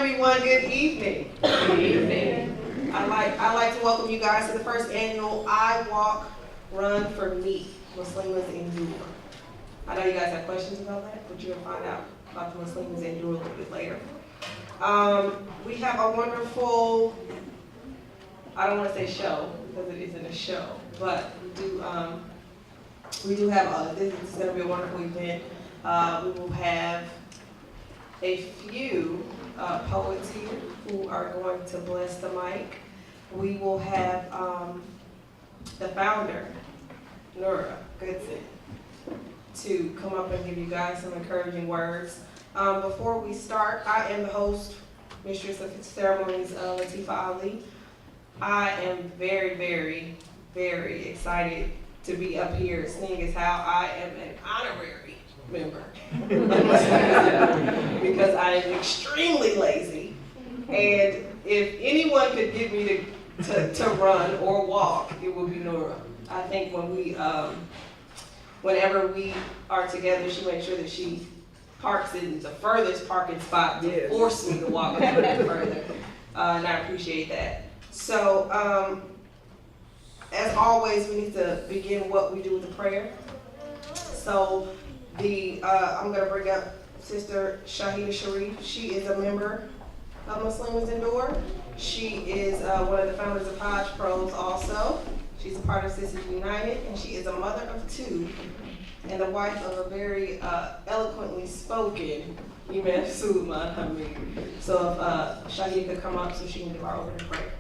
everyone. Good evening. Good evening. I like to welcome you guys to the first annual I Walk, Run for Me, Muslimah's Endure. I know you guys have questions about that, but you'll find out about the Muslimah's Endure a little bit later. We have a wonderful, I don't want to say show, because it isn't a show, but we do have, this is going to be a wonderful event. We will have a few poets here who are going to bless the mic. We will have the founder, Nura Goodson, to come up and give you guys some encouraging words. Before we start, I am the host, Mistress of Ceremonies, Latifa Ali. I am very, very, very excited to be up here, seeing as how I am an honorary member. Because I am extremely lazy, and if anyone could get me to run or walk, it would be Nora. I think whenever we are together, she makes sure that she parks in the furthest parking spot to force me to walk a little bit further, and I appreciate that. So, as always, we need to begin what we do with a prayer. So, I'm going to bring up Sister Shahida Sharif. She is a member of Muslimah's Endure. She is one of the founders of Hodge Pros also. She's a part of Sisters United, and she is a mother of two and the wife of a very eloquently spoken Imam Suleiman Hamid. So if Shahida could come up so she can give our opening prayer.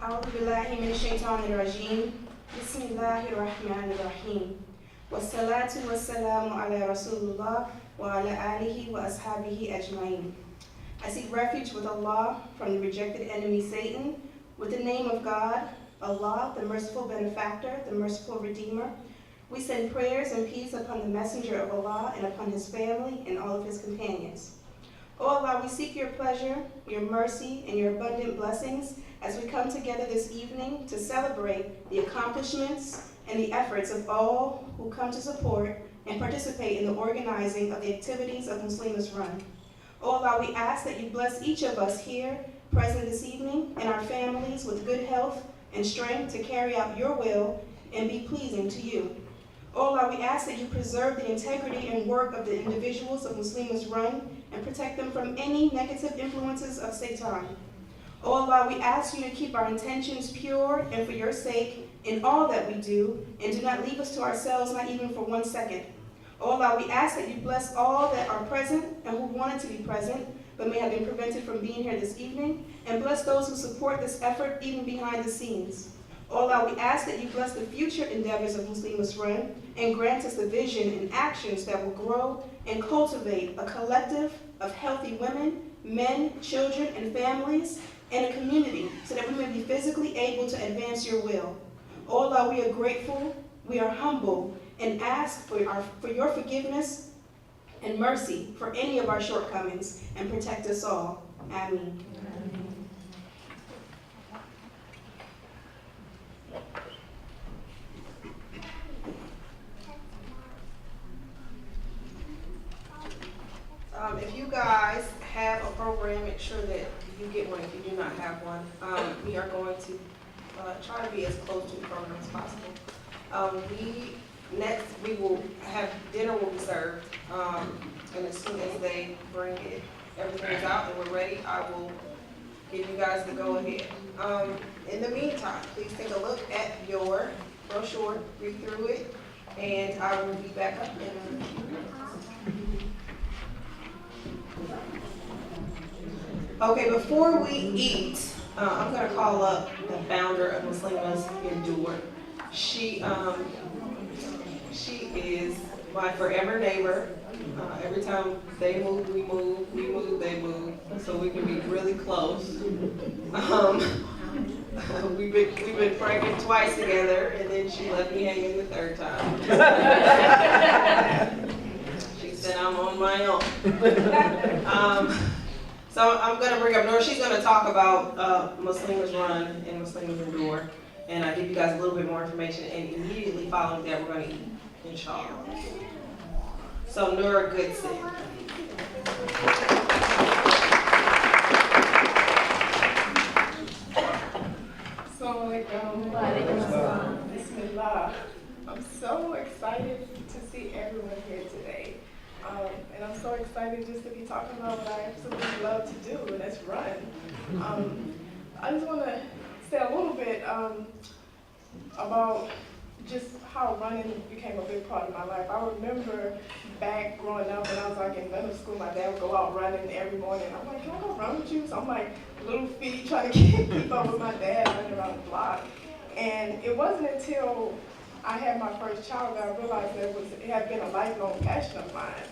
أعوذ بالله من الشيطان الرجيم بسم الله الرحمن الرحيم والصلاة والسلام على رسول الله وعلى آله وأصحابه أجمعين. I seek refuge with Allah from the rejected enemy Satan, with the name of God, Allah, the merciful benefactor, the merciful redeemer. We send prayers and peace upon the messenger of Allah and upon his family and all of his companions. O Allah, we seek your pleasure, your mercy, and your abundant blessings as we come together this evening to celebrate the accomplishments and the efforts of all who come to support and participate in the organizing of the activities of Muslimah's Run. O Allah, we ask that you bless each of us here present this evening and our families with good health and strength to carry out your will and be pleasing to you. O Allah, we ask that you preserve the integrity and work of the individuals of Muslimah's Run and protect them from any negative influences of Satan. O Allah, we ask you to keep our intentions pure and for your sake in all that we do, and do not leave us to ourselves, not even for 1 second. O Allah, we ask that you bless all that are present and who wanted to be present, but may have been prevented from being here this evening, and bless those who support this effort even behind the scenes. O Allah, we ask that you bless the future endeavors of Muslimah's Run and grant us the vision and actions that will grow and cultivate a collective of healthy women, men, children, and families, and a community so that we may be physically able to advance your will. O Allah, we are grateful, we are humble, and ask for your forgiveness and mercy for any of our shortcomings, and protect us all. Ameen. If you guys have a program, make sure that you get one if you do not have one. We are going to try to be as close to the program as possible. We will have dinner will be served, and as soon as they bring it, everything is out and we're ready, I will give you guys the go ahead. In the meantime, please take a look at your brochure, read through it, and I will be back up in a few minutes. Okay, before we eat, I'm going to call up the founder of Muslimah's Endure. She is my forever neighbor. Every time they move, we move, we move, they move, so we can be really close. We've been pregnant twice together, and then she left me hanging the third time. She said I'm on my own. So I'm going to bring up Nora. She's going to talk about Muslimah's Run and Muslimah's Endure. And I'll give you guys a little bit more information. And immediately following that, we're going to eat, inshallah. So Nora Goodson. Bismillah. I'm so excited to see everyone here today. And I'm so excited just to be talking about what I absolutely love to do, and that's run. I just want to say a little bit about just how running became a big part of my life. I remember back growing up when I was like in middle school, my dad would go out running every morning. I'm like, can I go run with you? So I'm like little feet trying to keep up with my dad running around the block. And it wasn't until I had my first child that I realized that it had been a lifelong passion of mine.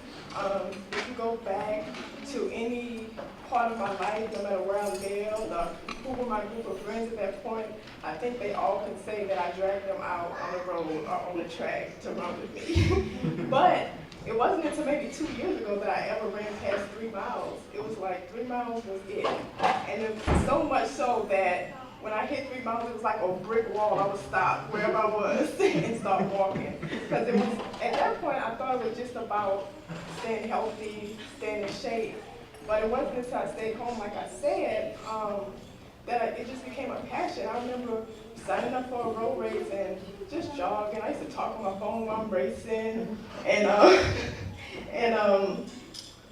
If you go back to any part of my life, no matter where I lived or who were my group of friends at that point, I think they all can say that I dragged them out on the road or on the track to run with me. But it wasn't until maybe 2 years ago that I ever ran past 3 miles. It was like 3 miles was it. And it was so much so that when I hit 3 miles, it was like a brick wall. I would stop wherever I was and start walking. Because it was, at that point, I thought it was just about staying healthy, staying in shape. But it wasn't until I stayed home, like I said, that it just became a passion. I remember signing up for a road race and just jogging. I used to talk on my phone while I'm racing. And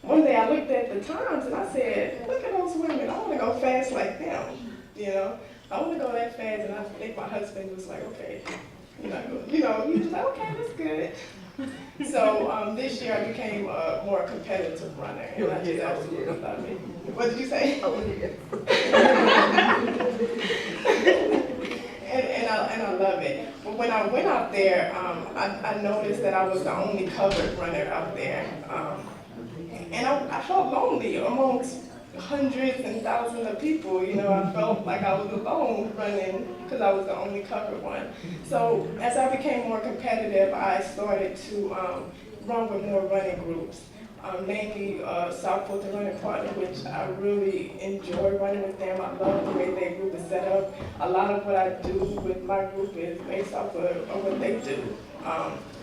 one day I looked at the times and I said, look at those women, I want to go fast like them, you know. I want to go that fast, and I think my husband was like, okay, he was like, okay, that's good. So this year I became a more competitive runner, and I just absolutely love it. What did you say? Oh, yeah. and I love it. But when I went out there, I noticed that I was the only covered runner out there. And I felt lonely amongst hundreds and thousands of people. You know, I felt like I was alone running because I was the only covered one. So as I became more competitive, I started to run with more running groups, mainly South Fulton Running Partner, which I really enjoy running with them. I love the way their group is set up. A lot of what I do with my group is based off of what they do.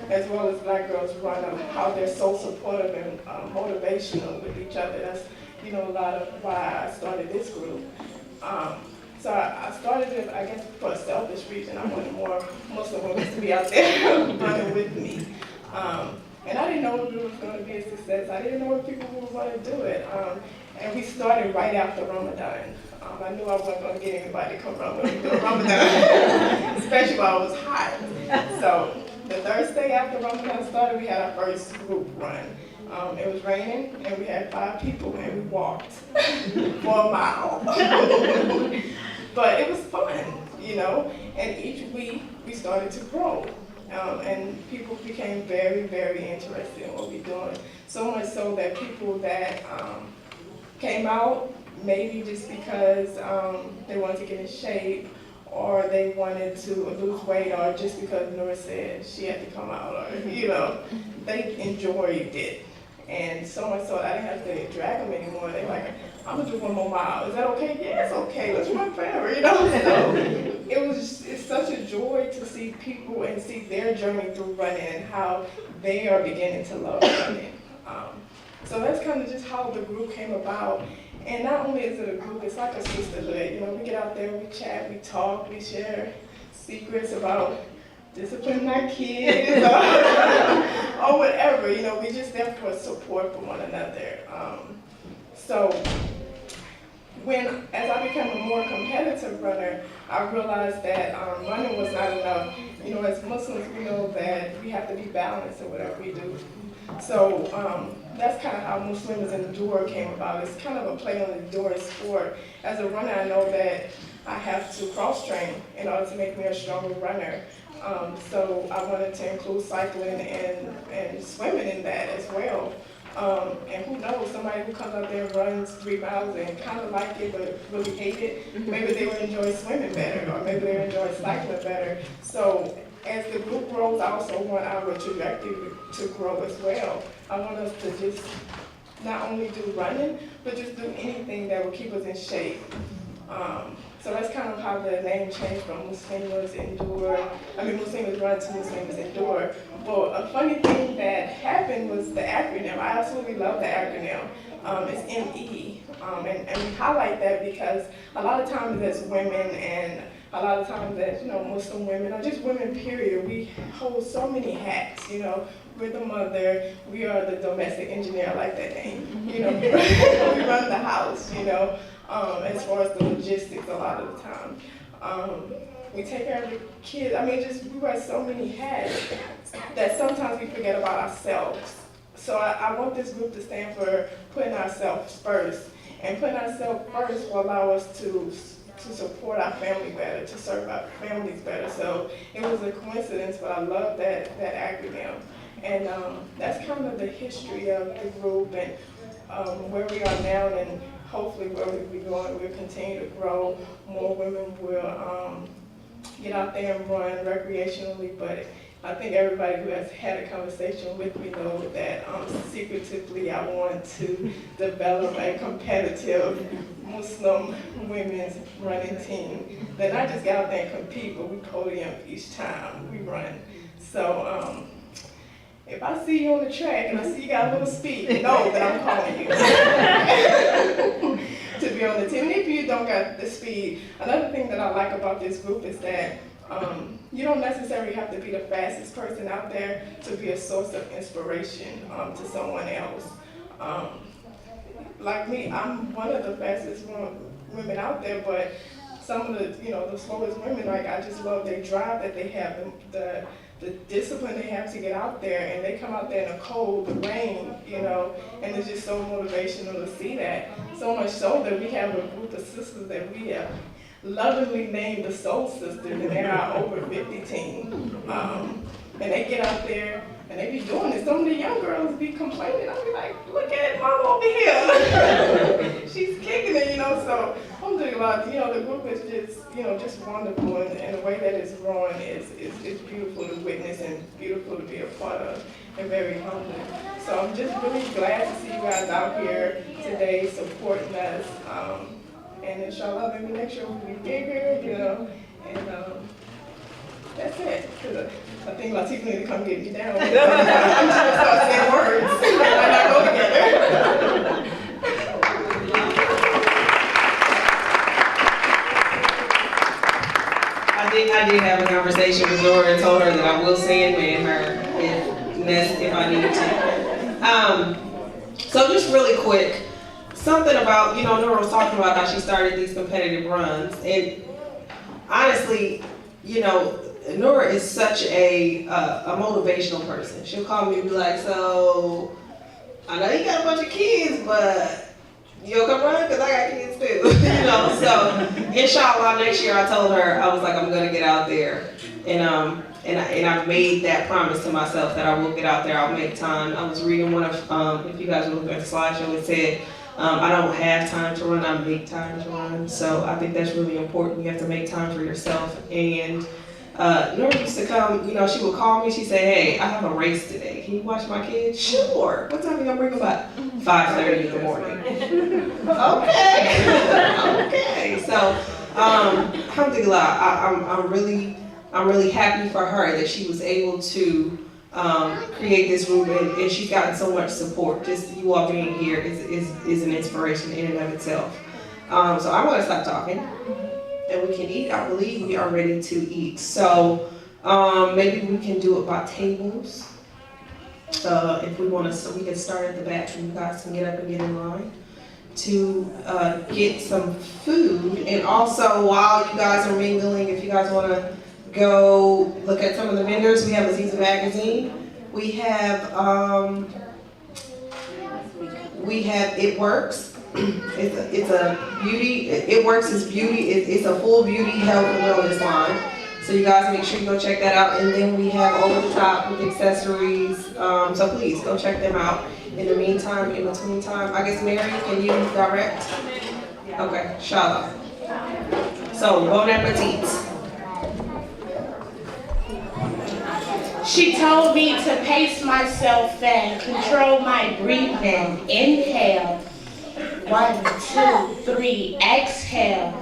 As well as Black Girls Run, how they're so supportive and motivational with each other. That's, a lot of why I started this group. So I started it, I guess, for a selfish reason. I wanted more Muslim women to be out there running with me. And I didn't know the group was going to be a success. I didn't know if people would want to do it. And we started right after Ramadan. I knew I wasn't going to get anybody to come run with me during Ramadan, especially while it was hot. So the Thursday after Ramadan started, we had our first group run. It was raining, and we had 5 people, and we walked for a mile. But it was fun, and each week we started to grow. And people became very, very interested in what we're doing. So much so that people that came out, maybe just because they wanted to get in shape, or they wanted to lose weight, or just because Nora said she had to come out, or, they enjoyed it. And so much so I didn't have to drag them anymore. They're like, I'm gonna do 1 more mile. Is that okay? Yeah, it's okay. Let's run forever, So it's such a joy to see people and see their journey through running and how they are beginning to love running. So that's kind of just how the group came about. And not only is it a group, it's like a sisterhood. We get out there, we chat, we talk, we share secrets about disciplining our kids or whatever. We just there for support for one another. So as I became a more competitive runner, I realized that running was not enough. As Muslims, we know that we have to be balanced in whatever we do. So that's kind of how Muslimah's Endure came about. It's kind of a play on the endurance sport. As a runner, I know that I have to cross-train in order to make me a stronger runner. So I wanted to include cycling and swimming in that as well. And who knows, somebody who comes out there and runs 3 miles and kind of like it but really hate it, maybe they will enjoy swimming better, or maybe they will enjoy cycling better. So as the group grows, I also want our trajectory to grow as well. I want us to just not only do running, but just do anything that will keep us in shape. So that's kind of how the name changed from Muslimah's Muslimah's Run to Muslimah's Endure. But a funny thing that happened was the acronym. I absolutely love the acronym. It's ME. And we highlight that because a lot of times as women and a lot of times as, Muslim women or just women period, we hold so many hats, We're the mother, we are the domestic engineer, I like that name. We run the house, as far as the logistics a lot of the time. We take care of the kids. We wear so many hats that sometimes we forget about ourselves. So I want this group to stand for putting ourselves first. And putting ourselves first will allow us to support our family better, to serve our families better. So it was a coincidence, but I love that acronym. And that's kind of the history of the group and where we are now, and hopefully where we'll be going. We'll continue to grow. More women will get out there and run recreationally, but I think everybody who has had a conversation with me knows that secretively I want to develop a competitive Muslim women's running team that not just get out there and compete, but we podium each time we run. So if I see you on the track and I see you got a little speed, know that I'm calling you to be on the team. And if you don't got the speed, another thing that I like about this group is that you don't necessarily have to be the fastest person out there to be a source of inspiration to someone else. Like me, I'm one of the fastest women out there, but some of the slowest women, I just love their drive that they have, the discipline they have to get out there, and they come out there in the cold, the rain, and it's just so motivational to see that. So much so that we have a group of sisters that we have lovingly named the Soul Sisters, and they're our over 50 team. And they get out there and they be doing it. Some of the young girls be complaining. I'll be like, look at Mama over here. She's kicking it, So alhamdulillah, the group is just wonderful, and the way that it's growing is beautiful to witness and beautiful to be a part of, and very humbling. So I'm just really glad to see you guys out here today supporting us. And inshallah, maybe next year we'll be bigger, and that's it. Because I think Latifah need to come get me down. I'm just going to start saying words. Why not go together? I did have a conversation with Nora and told her that I will sandman her if I need to. So just really quick, something about, Nora was talking about how she started these competitive runs, and honestly, Nora is such a motivational person. She'll call me and be like, so, I know you got a bunch of kids, but you'll come run? Because I got kids too. So, inshallah, next year I told her, I was like, I'm going to get out there. And I've made that promise to myself that I will get out there, I'll make time. I was reading one of, if you guys were looking at the slideshow, it said, I don't have time to run, I make time to run. So I think that's really important. You have to make time for yourself. And Nora used to come, she would call me, she'd say, hey, I have a race today. Can you watch my kids? Sure. What time are you gonna bring them up? 5:30 in the morning. Okay. So, alhamdulillah, I'm really happy for her that she was able to create this group, and she's gotten so much support. Just you all being here is an inspiration in and of itself. So I'm gonna stop talking, and we can eat. I believe we are ready to eat. So maybe we can do it by tables. If we want to, so we can start at the back, and you guys can get up and get in line to get some food. And also, while you guys are mingling, if you guys want to go look at some of the vendors, we have Aziza magazine. We have It Works. It's a beauty. It Works is beauty. It's a full beauty health and wellness line. So you guys make sure you go check that out. And then we have Over the Top with accessories. So please go check them out. In the meantime, in between time, I guess Mary, can you direct? Okay, inshallah. So bon appetit. She told me to pace myself and control my breathing. Inhale. 1, 2, 3. Exhale.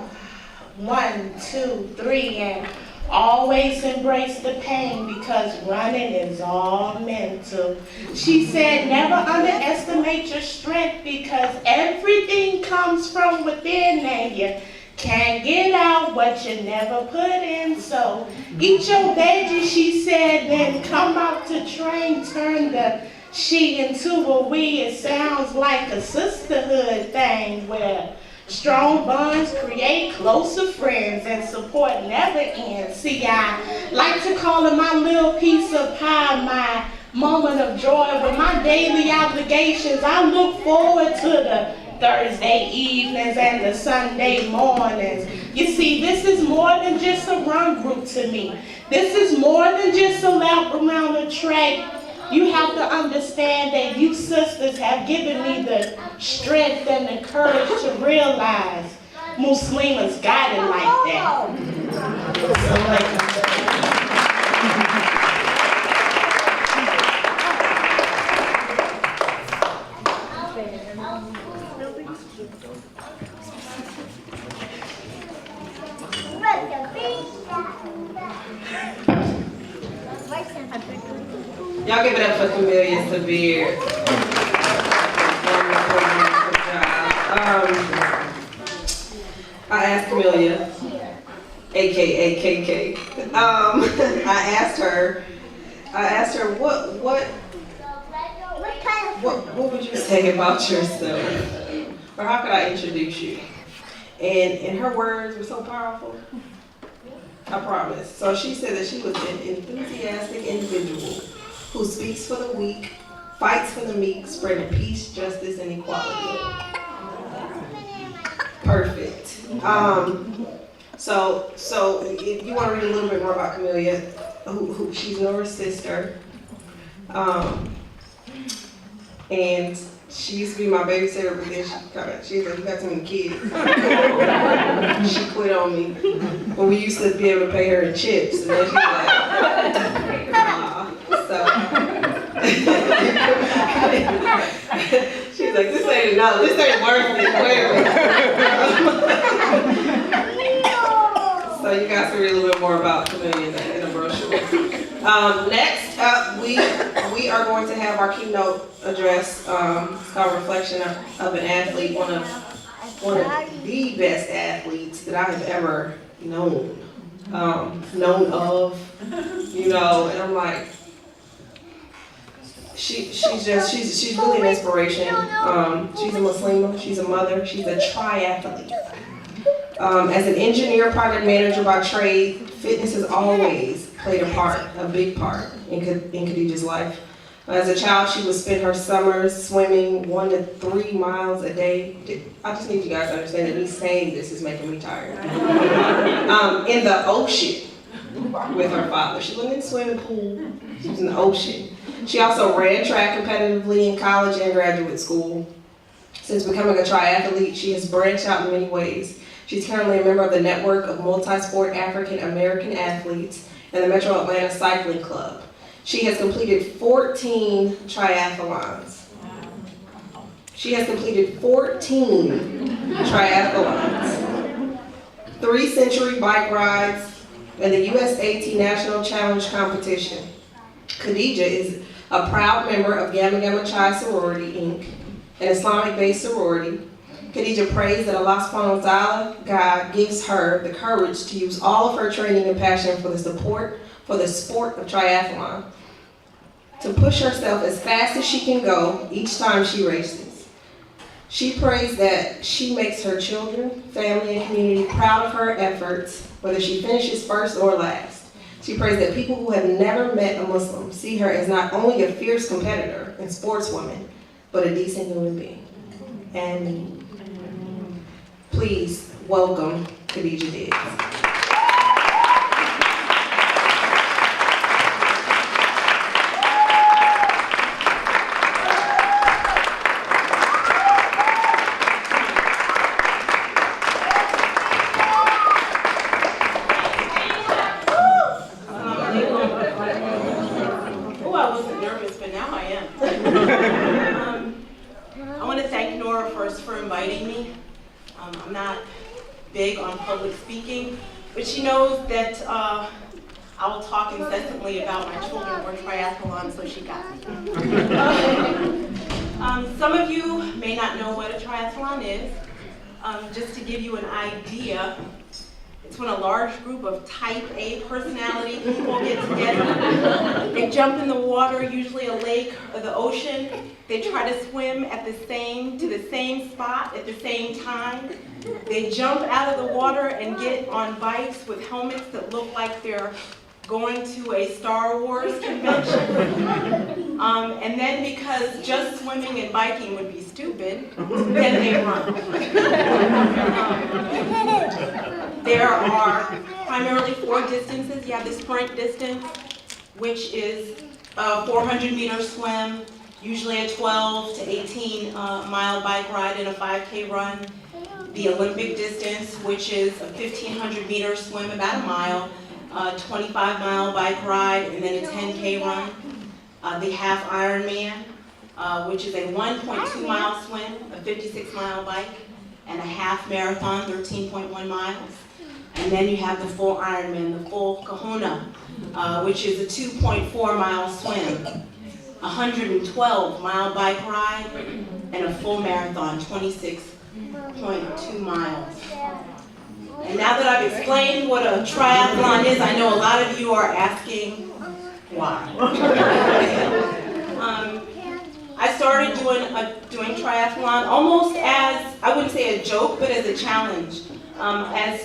1, 2, 3. And always embrace the pain because running is all mental. She said never underestimate your strength because everything comes from within and you can't get out what you never put in. So eat your veggies, she said, then come out to train. Turn the she into a we. It sounds like a sisterhood thing where strong bonds create closer friends and support never ends. See, I like to call it my little piece of pie, my moment of joy. With my daily obligations, I look forward to the Thursday evenings and the Sunday mornings. You see, this is more than just a run group to me. This is more than just a lap around the track. You have to understand that you sisters have given me the strength and the courage to realize Muslimah's got it like that. Y'all give it up for Camellia Severe. I asked Camellia, aka KK. I asked her what would you say about yourself? Or how could I introduce you? And her words were so powerful. I promise. So she said that she was an enthusiastic individual who speaks for the weak, fights for the meek, spreading peace, justice, and equality. Perfect. So if you want to read a little bit more about Camellia, who she's Nora's sister, and she used to be my babysitter, but then she's like, you got too many kids. She quit on me. But we used to be able to pay her in chips, and then she's like, nah. So she's like, this ain't worth it. Wait a minute. So you guys can read a little bit more about Camellia in the brochure. Next up, we are going to have our keynote address. It's called Reflection of an Athlete, one of the best athletes that I have ever known of, and I'm like, she's really an inspiration. She's a Muslimah, she's a mother, she's a triathlete. As an engineer, project manager by trade, fitness has always played a big part in Khadijah's life. As a child, she would spend her summers swimming 1 to 3 miles a day. I just need you guys to understand that me saying this is making me tired. In the ocean with her father. She wasn't in the swimming pool, she was in the ocean. She also ran track competitively in college and graduate school. Since becoming a triathlete, she has branched out in many ways. She's currently a member of the network of multi-sport African American athletes and the Metro Atlanta Cycling Club. She has completed 14 triathlons. 3 century bike rides, and the US AT National Challenge competition. Khadijah is a proud member of Gamma Gamma Chi Sorority, Inc., an Islamic-based sorority. Khadijah prays that Allah subhanahu wa ta'ala, God, gives her the courage to use all of her training and passion for the sport of triathlon, to push herself as fast as she can go each time she races. She prays that she makes her children, family, and community proud of her efforts, whether she finishes first or last. She prays that people who have never met a Muslim see her as not only a fierce competitor and sportswoman, but a decent human being. And please welcome Khadijah Diggs. inviting me. I'm not big on public speaking, but she knows that I will talk incessantly about my children or triathlon, so she got me. Some of you may not know what a triathlon is. Just to give you an idea, it's when a large group of type A personality people get together. They jump in the water, usually a lake or the ocean. They try to swim to the same spot at the same time. They jump out of the water and get on bikes with helmets that look like they're going to a Star Wars convention. And then because just swimming and biking would be stupid, then they run. There are primarily 4 distances. You have the sprint distance, which is a 400-meter swim, usually a 12 to 18 mile bike ride and a 5K run. The Olympic distance, which is a 1,500-meter swim, about a mile, a 25-mile bike ride, and then a 10K run. The half Ironman, which is a 1.2-mile swim, a 56-mile bike, and a half marathon, 13.1 miles. And then you have the full Ironman, the full Kahuna, which is a 2.4-mile swim, a 112-mile bike ride, and a full marathon, 26.2 miles. And now that I've explained what a triathlon is, I know a lot of you are asking why. I started doing triathlon almost as, I wouldn't say a joke, but as a challenge. As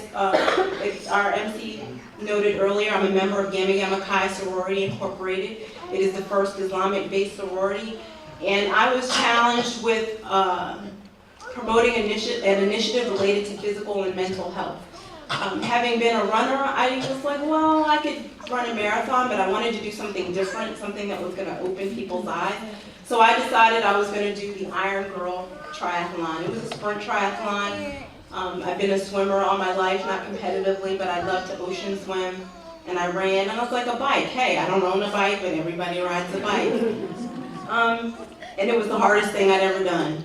our MC noted earlier, I'm a member of Gamma Gamma Chi Sorority Incorporated. It is the first Islamic-based sorority. And I was challenged with promoting an initiative related to physical and mental health. Having been a runner, I was like, well, I could run a marathon, but I wanted to do something different, something that was going to open people's eyes. So I decided I was going to do the Iron Girl triathlon. It was a sprint triathlon. I've been a swimmer all my life, not competitively, but I love to ocean swim. And I ran, and I was like, a bike. Hey, I don't own a bike, but everybody rides a bike. And it was the hardest thing I'd ever done.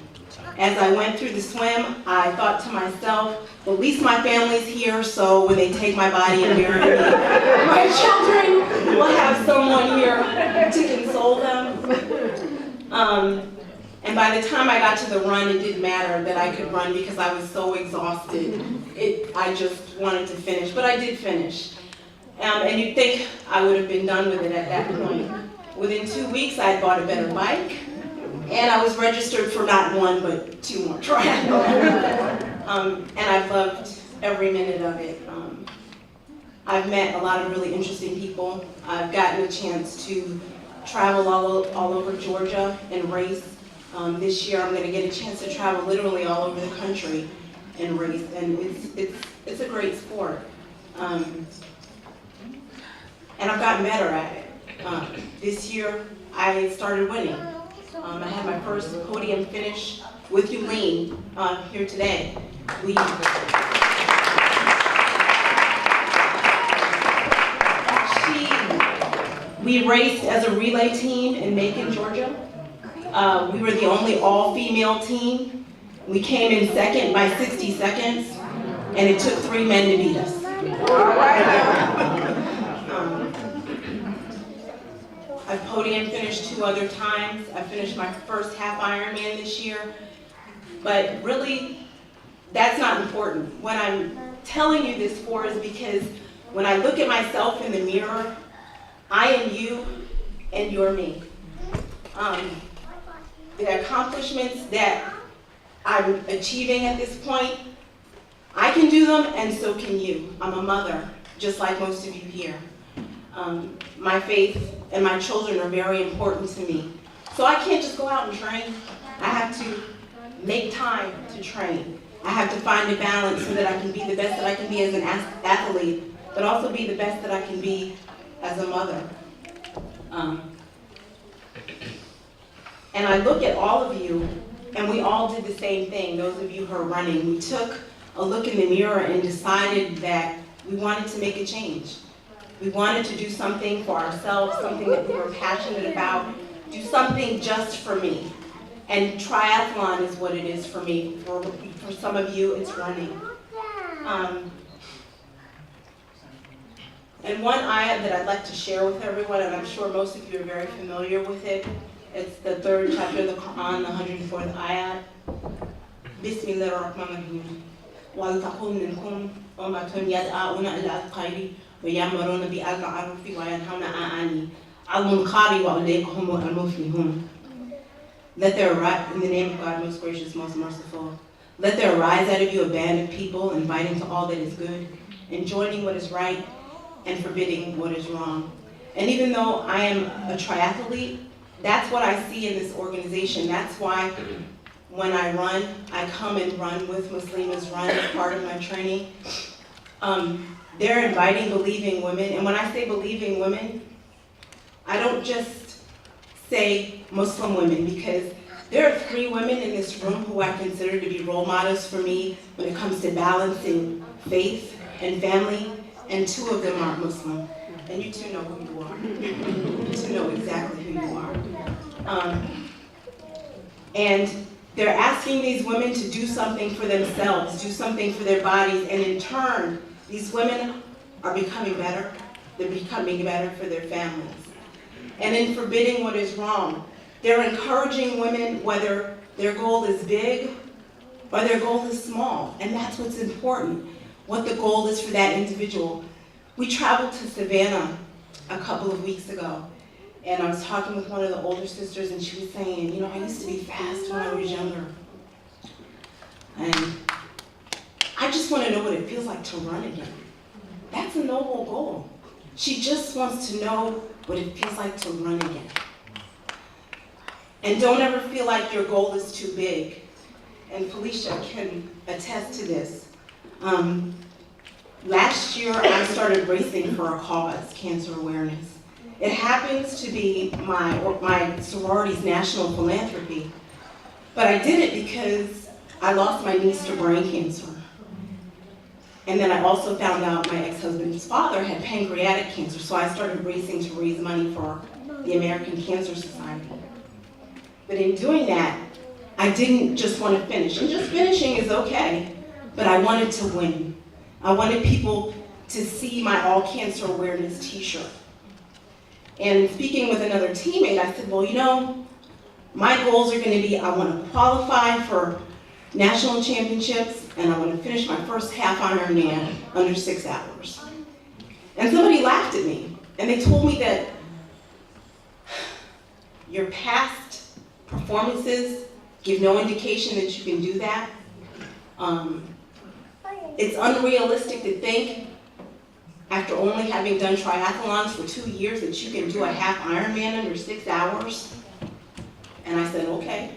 As I went through the swim, I thought to myself, well, at least my family's here, so when they take my body and bury me, my children will have someone here to console them. And by the time I got to the run, it didn't matter that I could run because I was so exhausted. I just wanted to finish, but I did finish. And you'd think I would have been done with it at that point. Within 2 weeks, I had bought a better bike, and I was registered for not 1, but 2 more triathlons. And I've loved every minute of it. I've met a lot of really interesting people. I've gotten a chance to travel all over Georgia and race. This year I'm going to get a chance to travel literally all over the country and race, and it's a great sport. And I've gotten better at it. This year I started winning. I had my first podium finish with Yulene here today. We raced as a relay team in Macon, Georgia. We were the only all-female team. We came in second by 60 seconds, and it took 3 men to beat us. I've podium finished 2 other times. I finished my first half Ironman this year. But really, that's not important. What I'm telling you this for is because when I look at myself in the mirror, I am you and you're me. The accomplishments that I'm achieving at this point, I can do them and so can you. I'm a mother, just like most of you here. My faith and my children are very important to me. So I can't just go out and train. I have to make time to train. I have to find a balance so that I can be the best that I can be as an athlete, but also be the best that I can be as a mother. And I look at all of you, and we all did the same thing, those of you who are running. We took a look in the mirror and decided that we wanted to make a change. We wanted to do something for ourselves, something that we were passionate about, do something just for me. And triathlon is what it is for me. For some of you, it's running. And one ayat that I'd like to share with everyone, and I'm sure most of you are very familiar with it, it's the 3rd chapter of the Quran, the 104th ayat. Bismillah ar-Rahman ar-Rahim. وَلْتَقُمْ مِنْكُمْ أُمَّةٌ يَدْعُونَ إِلَى الْخَيْرِ وَيَأْمُرُونَ بِالْمَعْرُوفِ وَيَنْهَوْنَ عَنِ الْمُنكَرِ وَأُولَئِكَ هُمُ الْمُفْلِحُونَ. Let there arise, in the name of God, most gracious, most merciful, let there arise out of you a band of people, inviting to all that is good, enjoining what is right, and forbidding what is wrong. And even though I am a triathlete, that's what I see in this organization. That's why when I run, I come and run with Muslimah's Run as part of my training. They're inviting believing women, and when I say believing women, I don't just say Muslim women, because there are 3 women in this room who I consider to be role models for me when it comes to balancing faith and family, and 2 of them aren't Muslim. And you 2 know who you are. You 2 know exactly who you are. And they're asking these women to do something for themselves, do something for their bodies, and in turn, these women are becoming better. They're becoming better for their families. And in forbidding what is wrong, they're encouraging women, whether their goal is big or their goal is small. And that's what's important, what the goal is for that individual. We traveled to Savannah a couple of weeks ago, and I was talking with one of the older sisters, and she was saying, you know, I used to be fast when I was younger. And I just want to know what it feels like to run again. That's a noble goal. She just wants to know what it feels like to run again. And don't ever feel like your goal is too big. And Felicia can attest to this. Last year, I started racing for a cause, cancer awareness. It happens to be my sorority's national philanthropy. But I did it because I lost my niece to brain cancer. And then I also found out my ex-husband's father had pancreatic cancer, so I started racing to raise money for the American Cancer Society. But in doing that, I didn't just want to finish. And just finishing is okay, but I wanted to win. I wanted people to see my All Cancer Awareness t-shirt. And speaking with another teammate, I said, well, you know, my goals are going to be, I want to qualify for national championships, and I want to finish my first half Ironman under 6 hours. And somebody laughed at me, and they told me that your past performances give no indication that you can do that. It's unrealistic to think, after only having done triathlons for 2 years, that you can do a half Ironman under 6 hours. And I said, okay.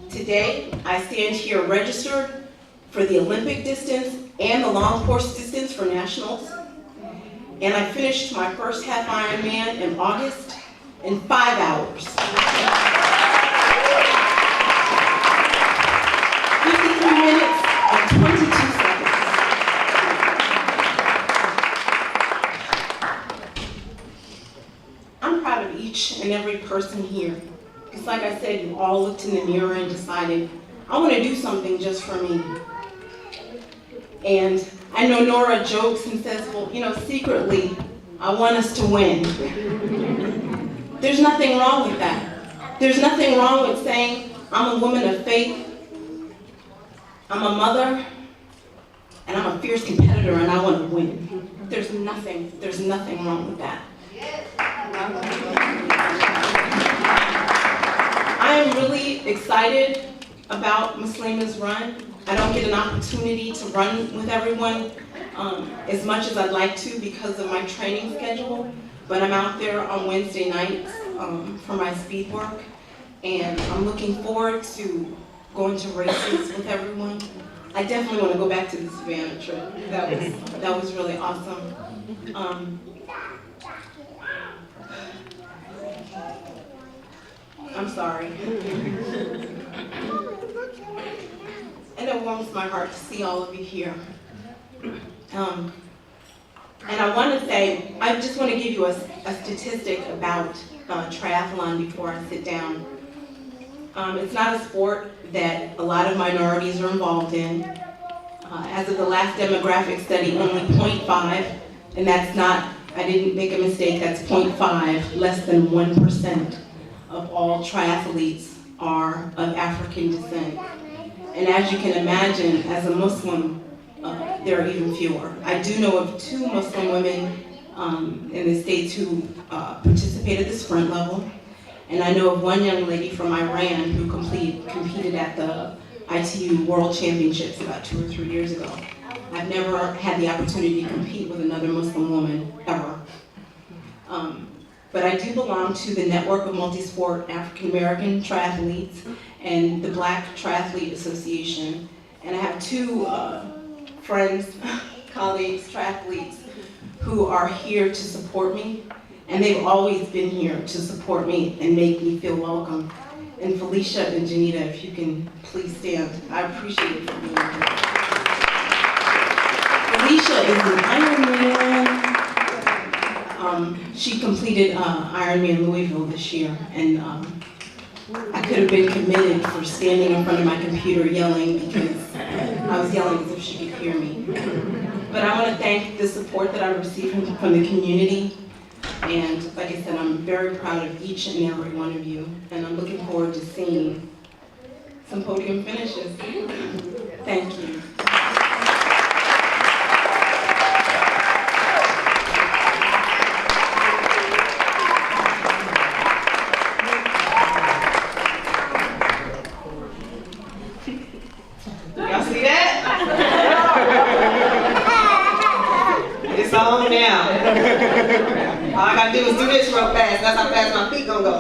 Today, I stand here registered for the Olympic distance and the long course distance for nationals. And I finished my first half Ironman in August in 5 hours. 53 minutes and 22 seconds. I'm proud of each and every person here. It's like I said, you all looked in the mirror and decided, I want to do something just for me. And I know Nora jokes and says, well, you know, secretly, I want us to win. There's nothing wrong with that. There's nothing wrong with saying, I'm a woman of faith, I'm a mother, and I'm a fierce competitor, and I want to win. There's nothing wrong with that. I am really excited about Muslimah's Run. I don't get an opportunity to run with everyone as much as I'd like to because of my training schedule, but I'm out there on Wednesday nights for my speed work, and I'm looking forward to going to races with everyone. I definitely want to go back to the Savannah trip. That was really awesome. I'm sorry. And it warms my heart to see all of you here. And I want to say, I just want to give you a statistic about triathlon before I sit down. It's not a sport that a lot of minorities are involved in. As of the last demographic study, only 0.5, and that's not, I didn't make a mistake, that's 0.5, less than 1% of all triathletes are of African descent. And as you can imagine, as a Muslim, there are even fewer. I do know of 2 Muslim women in the States who participated at the sprint level. And I know of 1 young lady from Iran who competed at the ITU World Championships about 2 or 3 years ago. I've never had the opportunity to compete with another Muslim woman, ever. But I do belong to the Network of Multi-Sport African American Triathletes and the Black Triathlete Association. And I have 2 friends, colleagues, triathletes, who are here to support me. And they've always been here to support me and make me feel welcome. And Felicia and Janita, if you can please stand. I appreciate it for being here. Felicia is an Ironman. She completed Ironman Louisville this year, and I could have been committed for standing in front of my computer yelling because I was yelling as if she could hear me. But I want to thank the support that I received from the community. And like I said, I'm very proud of each and every one of you, and I'm looking forward to seeing some podium finishes. Thank you. Y'all see that? It's on now. All I gotta do is do this real fast. That's how fast my feet gonna go.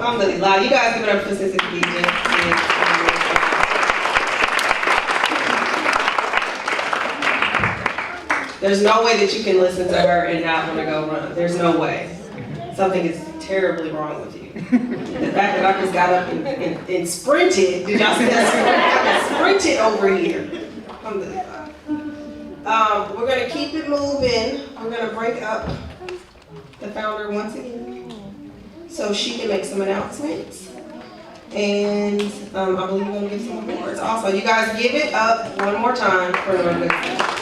I'm really loud. You guys give it up for Sister DJ. There's no way that you can listen to her and not want to go run. There's no way. Something is terribly wrong with you. The fact that I just got up and sprinted. Did y'all see that? I sprinted over here. I'm really loud. We're going to keep it moving. We're going to break up the founder once again so she can make some announcements. And I believe we're going to give some awards. Also, you guys give it up one more time for the good stuff.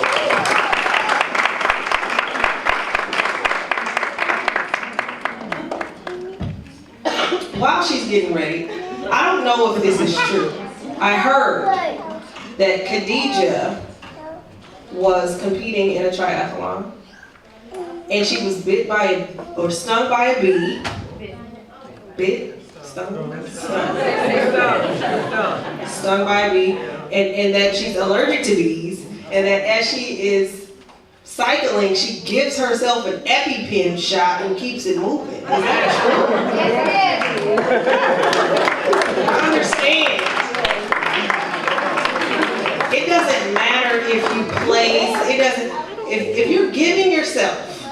While she's getting ready, I don't know if this is true. I heard that Khadijah was competing in a triathlon, and she was bit by or stung by a bee. Stung by a bee, and that she's allergic to bees, and that as she is cycling, she gives herself an EpiPen shot and keeps it moving. Is that true? I understand. It doesn't matter if you place, it doesn't, if you're giving yourself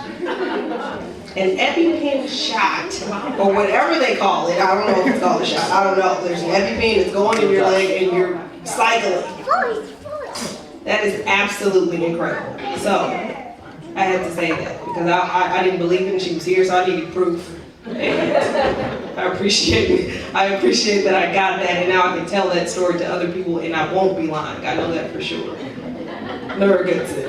an EpiPen shot, or whatever they call it, I don't know if it's called a shot, I don't know. There's an EpiPen that's going in your leg and you're cycling. That is absolutely incredible. So, I had to say that because I didn't believe it and she was here, so I needed proof. And I appreciate that I got that, and now I can tell that story to other people and I won't be lying. I know that for sure. Never gets it.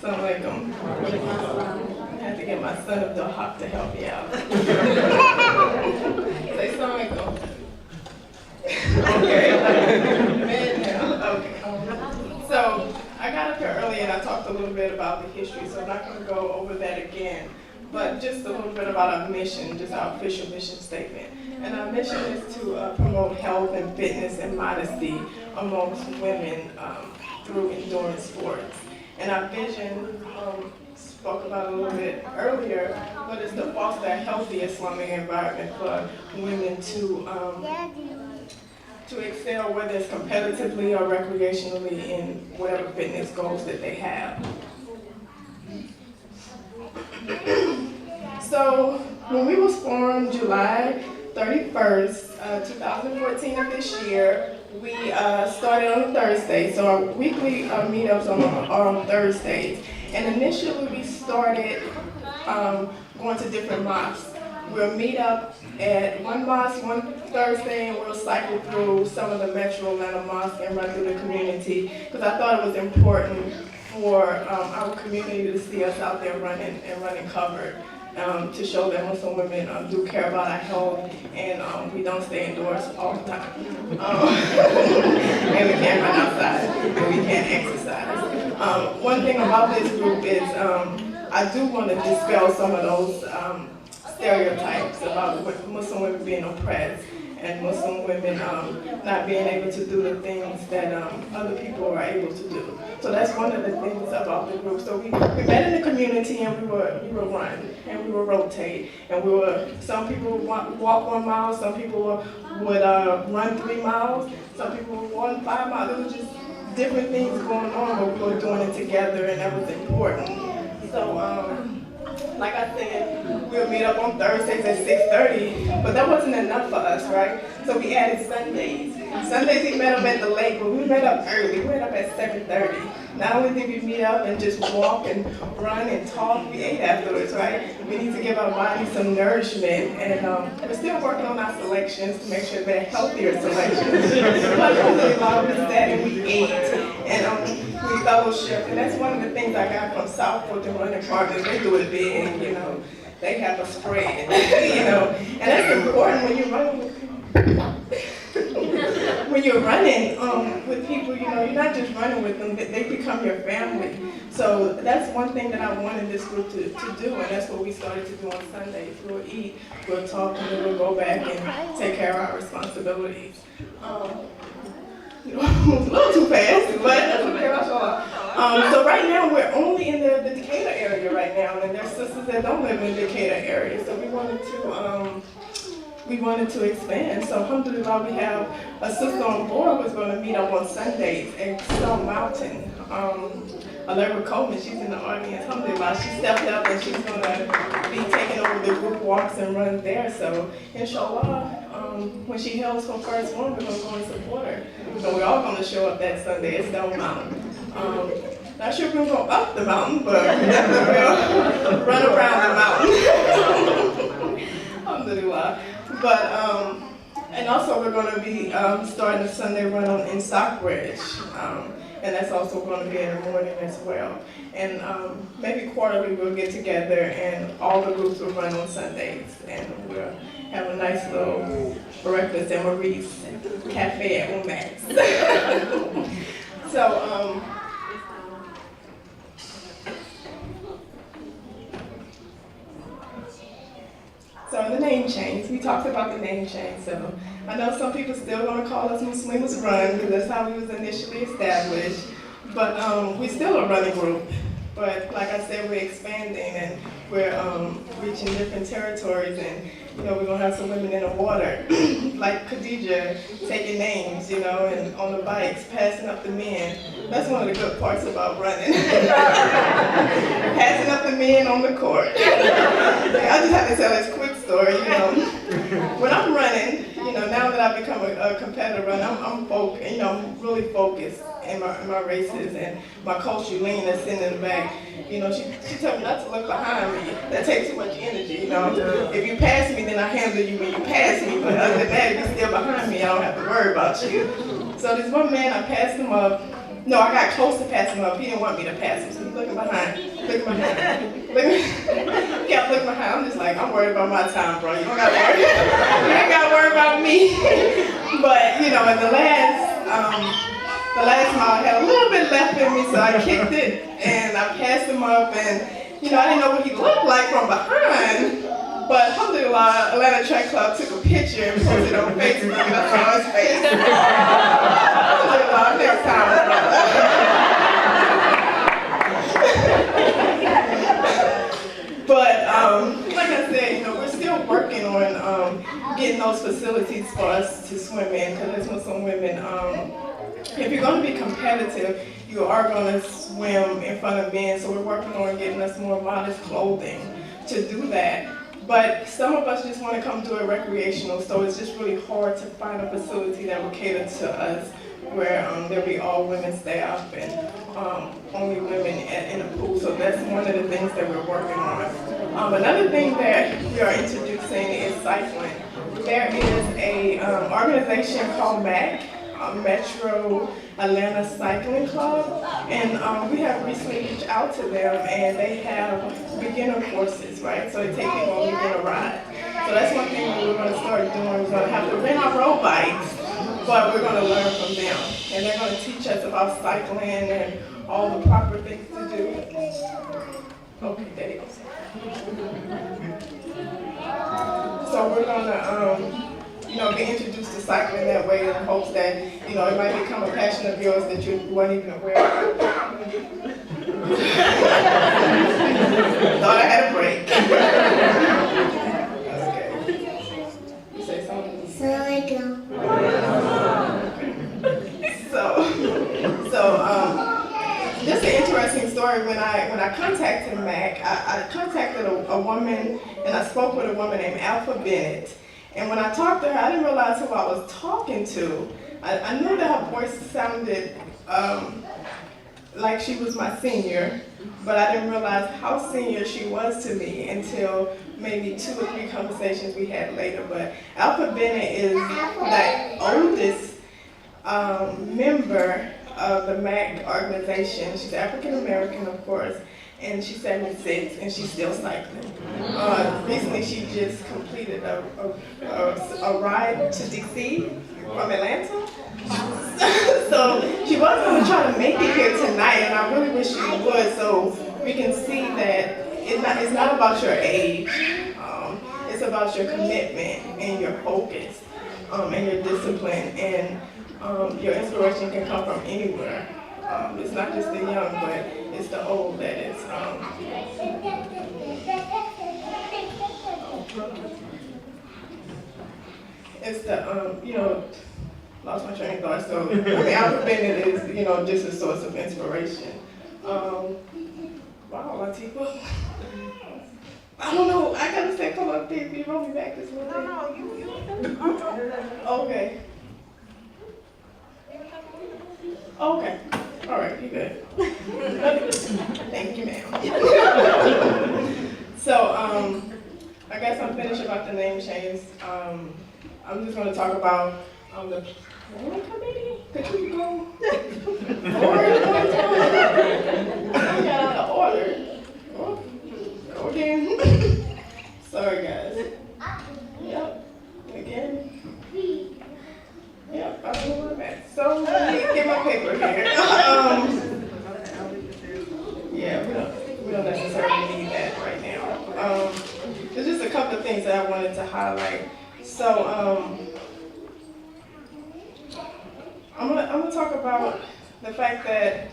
Assalamualaikum. I had to get my son up to hop to help me out. Say assalamualaikum. Man, okay. So I got up here early and I talked a little bit about the history, so I'm not going to go over that again. But just a little bit about our mission, just our official mission statement. And our mission is to promote health and fitness and modesty amongst women through endurance sports. And our vision, spoke about a little bit earlier, but it's to foster a healthy Islamic environment for women to excel, whether it's competitively or recreationally in whatever fitness goals that they have. So when we was formed July 31st, 2014 of this year, we started on a Thursday. So our weekly meetups are on Thursdays. And initially we started going to different mosques. We'll meet up at one mosque one Thursday and we'll cycle through some of the metro Atlanta mosques and run through the community, because I thought it was important for our community to see us out there running covered, to show that Muslim women do care about our health and we don't stay indoors all the time. And we can't run outside and we can't exercise. One thing about this group is I do want to dispel some of those stereotypes about Muslim women being oppressed and Muslim women not being able to do the things that other people are able to do. So that's one of the things about the group. So we met in the community and we were run and we would rotate and some people would walk 1 mile, some people would run 3 miles, some people would run 5 miles. There was just different things going on, but we were doing it together and that was important. So like I said, we'll meet up on Thursdays at 6:30, but that wasn't enough for us, right? So we added Sundays. Sundays we met up at the lake, but we met up early. We met up at 7:30. Not only did we meet up and just walk and run and talk, we ate afterwards, right? We need to give our bodies some nourishment, and we're still working on our selections to make sure they're healthier selections. But alhamdulillah, we sat and we ate, and we fellowship, and that's one of the things I got from Southwood, the running partners. They do it big, you know. They have a spread, you know, and that's important when you're running with people. When you're running with people, you know, you're not just running with them, they become your family. So that's one thing that I wanted this group to do, and that's what we started to do on Sundays. We'll eat, we'll talk, and then we'll go back and take care of our responsibilities. You know, a little too fast, but that's okay, mashallah. So right now, we're only in the Decatur area right now, and there's sisters that don't live in the Decatur area, so we wanted to expand. So alhamdulillah, we have a sister on board who's going to meet up on Sundays at Stone Mountain. Allegra Coleman, she's in the audience. Alhamdulillah, she stepped up and she's going to be taking over the group walks and runs there. So inshallah, when she holds her first one, we're going to go and support her. So we're all going to show up that Sunday at Stone Mountain. Not sure if we're going to go up the mountain, but we'll run around the mountain. Alhamdulillah. But, and also we're going to be starting a Sunday run in Stockbridge. And that's also going to be in the morning as well. And maybe quarterly we'll get together and all the groups will run on Sundays. And we'll have a nice little breakfast at Marie's Cafe at Umax. So the name change, we talked about the name change. So I know some people still going to call us Muslimah's Run because that's how we was initially established. But we're still a running group. But like I said, we're expanding and we're reaching different territories, and you know, we're gonna have some women in the water, like Khadija, taking names, you know, and on the bikes, passing up the men. That's one of the good parts about running. Passing up the men on the court. I just have to tell this quick story, you know. When I'm running, you know, now that I've become a competitor runner, I'm focused, you know, I'm really focused in my races, and my coach, Yulene, that's sitting in the back, you know, she told me not to look behind me. That takes too much energy, you know. If you pass me, then I handle you when you pass me, but other than that, if you're still behind me, I don't have to worry about you. So this one man, I passed him up. No, I got close to passing him up. He didn't want me to pass him, so he's looking behind. He kept looking behind. I'm just like, I'm worried about my time, bro. You don't gotta worry. You ain't gotta worry about me. But you know, in the last mile I had a little bit left in me, so I kicked it and I passed him up, and you know, I didn't know what he looked like from behind. But alhamdulillah, Atlanta Track Club took a picture and posted it on Facebook, and I saw his face. Alhamdulillah, next time, brother. But like I said, you know, we're still working on getting those facilities for us to swim in, because as Muslim women, if you're going to be competitive, you are going to swim in front of men. So we're working on getting us more modest clothing to do that. But some of us just want to come do it recreational, so it's just really hard to find a facility that will cater to us, where there'll be all women staff and only women in the pool. So that's one of the things that we're working on. Another thing that we are introducing is cycling. There is a organization called MAC, Metro Atlanta Cycling Club, and we have recently reached out to them, and they have beginner courses, right? So they take people on beginner ride. So that's one thing we're going to start doing. We're going to have to rent our road bikes, but we're going to learn from them, and they're going to teach us about cycling and all the proper things to do. Okay, there you go. So we're going to you know, get introduced to cycling that way in hopes that, you know, it might become a passion of yours that you weren't even aware of. Thought I had a break. Okay. You say something? Just an interesting story. When I contacted Mac, I contacted a woman, and I spoke with a woman named Alpha Bennett. And when I talked to her, I didn't realize who I was talking to. I knew that her voice sounded like she was my senior, but I didn't realize how senior she was to me until maybe 2 or 3 conversations we had later. But Alpha Bennett is the oldest member of the MAC organization. She's African American, of course, and she's 76, and she's still cycling. Recently, she just completed a ride to DC from Atlanta. So she was going to try to make it here tonight, and I really wish she would, so we can see that it's not about your age. It's about your commitment and your focus and your discipline, and your inspiration can come from anywhere. It's not just the young, but it's the old that is. It's the, you know, lost my train of thought. So, I mean, Alpha Bennett is, you know, just a source of inspiration. Wow, Latifah. I don't know. I gotta say, come up, baby. Roll me back this way. No, you. Okay. Okay. All right, you good. Thank you, ma'am. So, I guess I'm finished about the name change. I'm just going to talk about the planning committee. Could you go order one time? I got out of order. Oh, again. Sorry, guys. Yep. Again. Yep, I don't know where I'm at. So let me get my paper here. Yeah, we don't necessarily need that right now. There's just a couple of things that I wanted to highlight. So I'm gonna talk about the fact that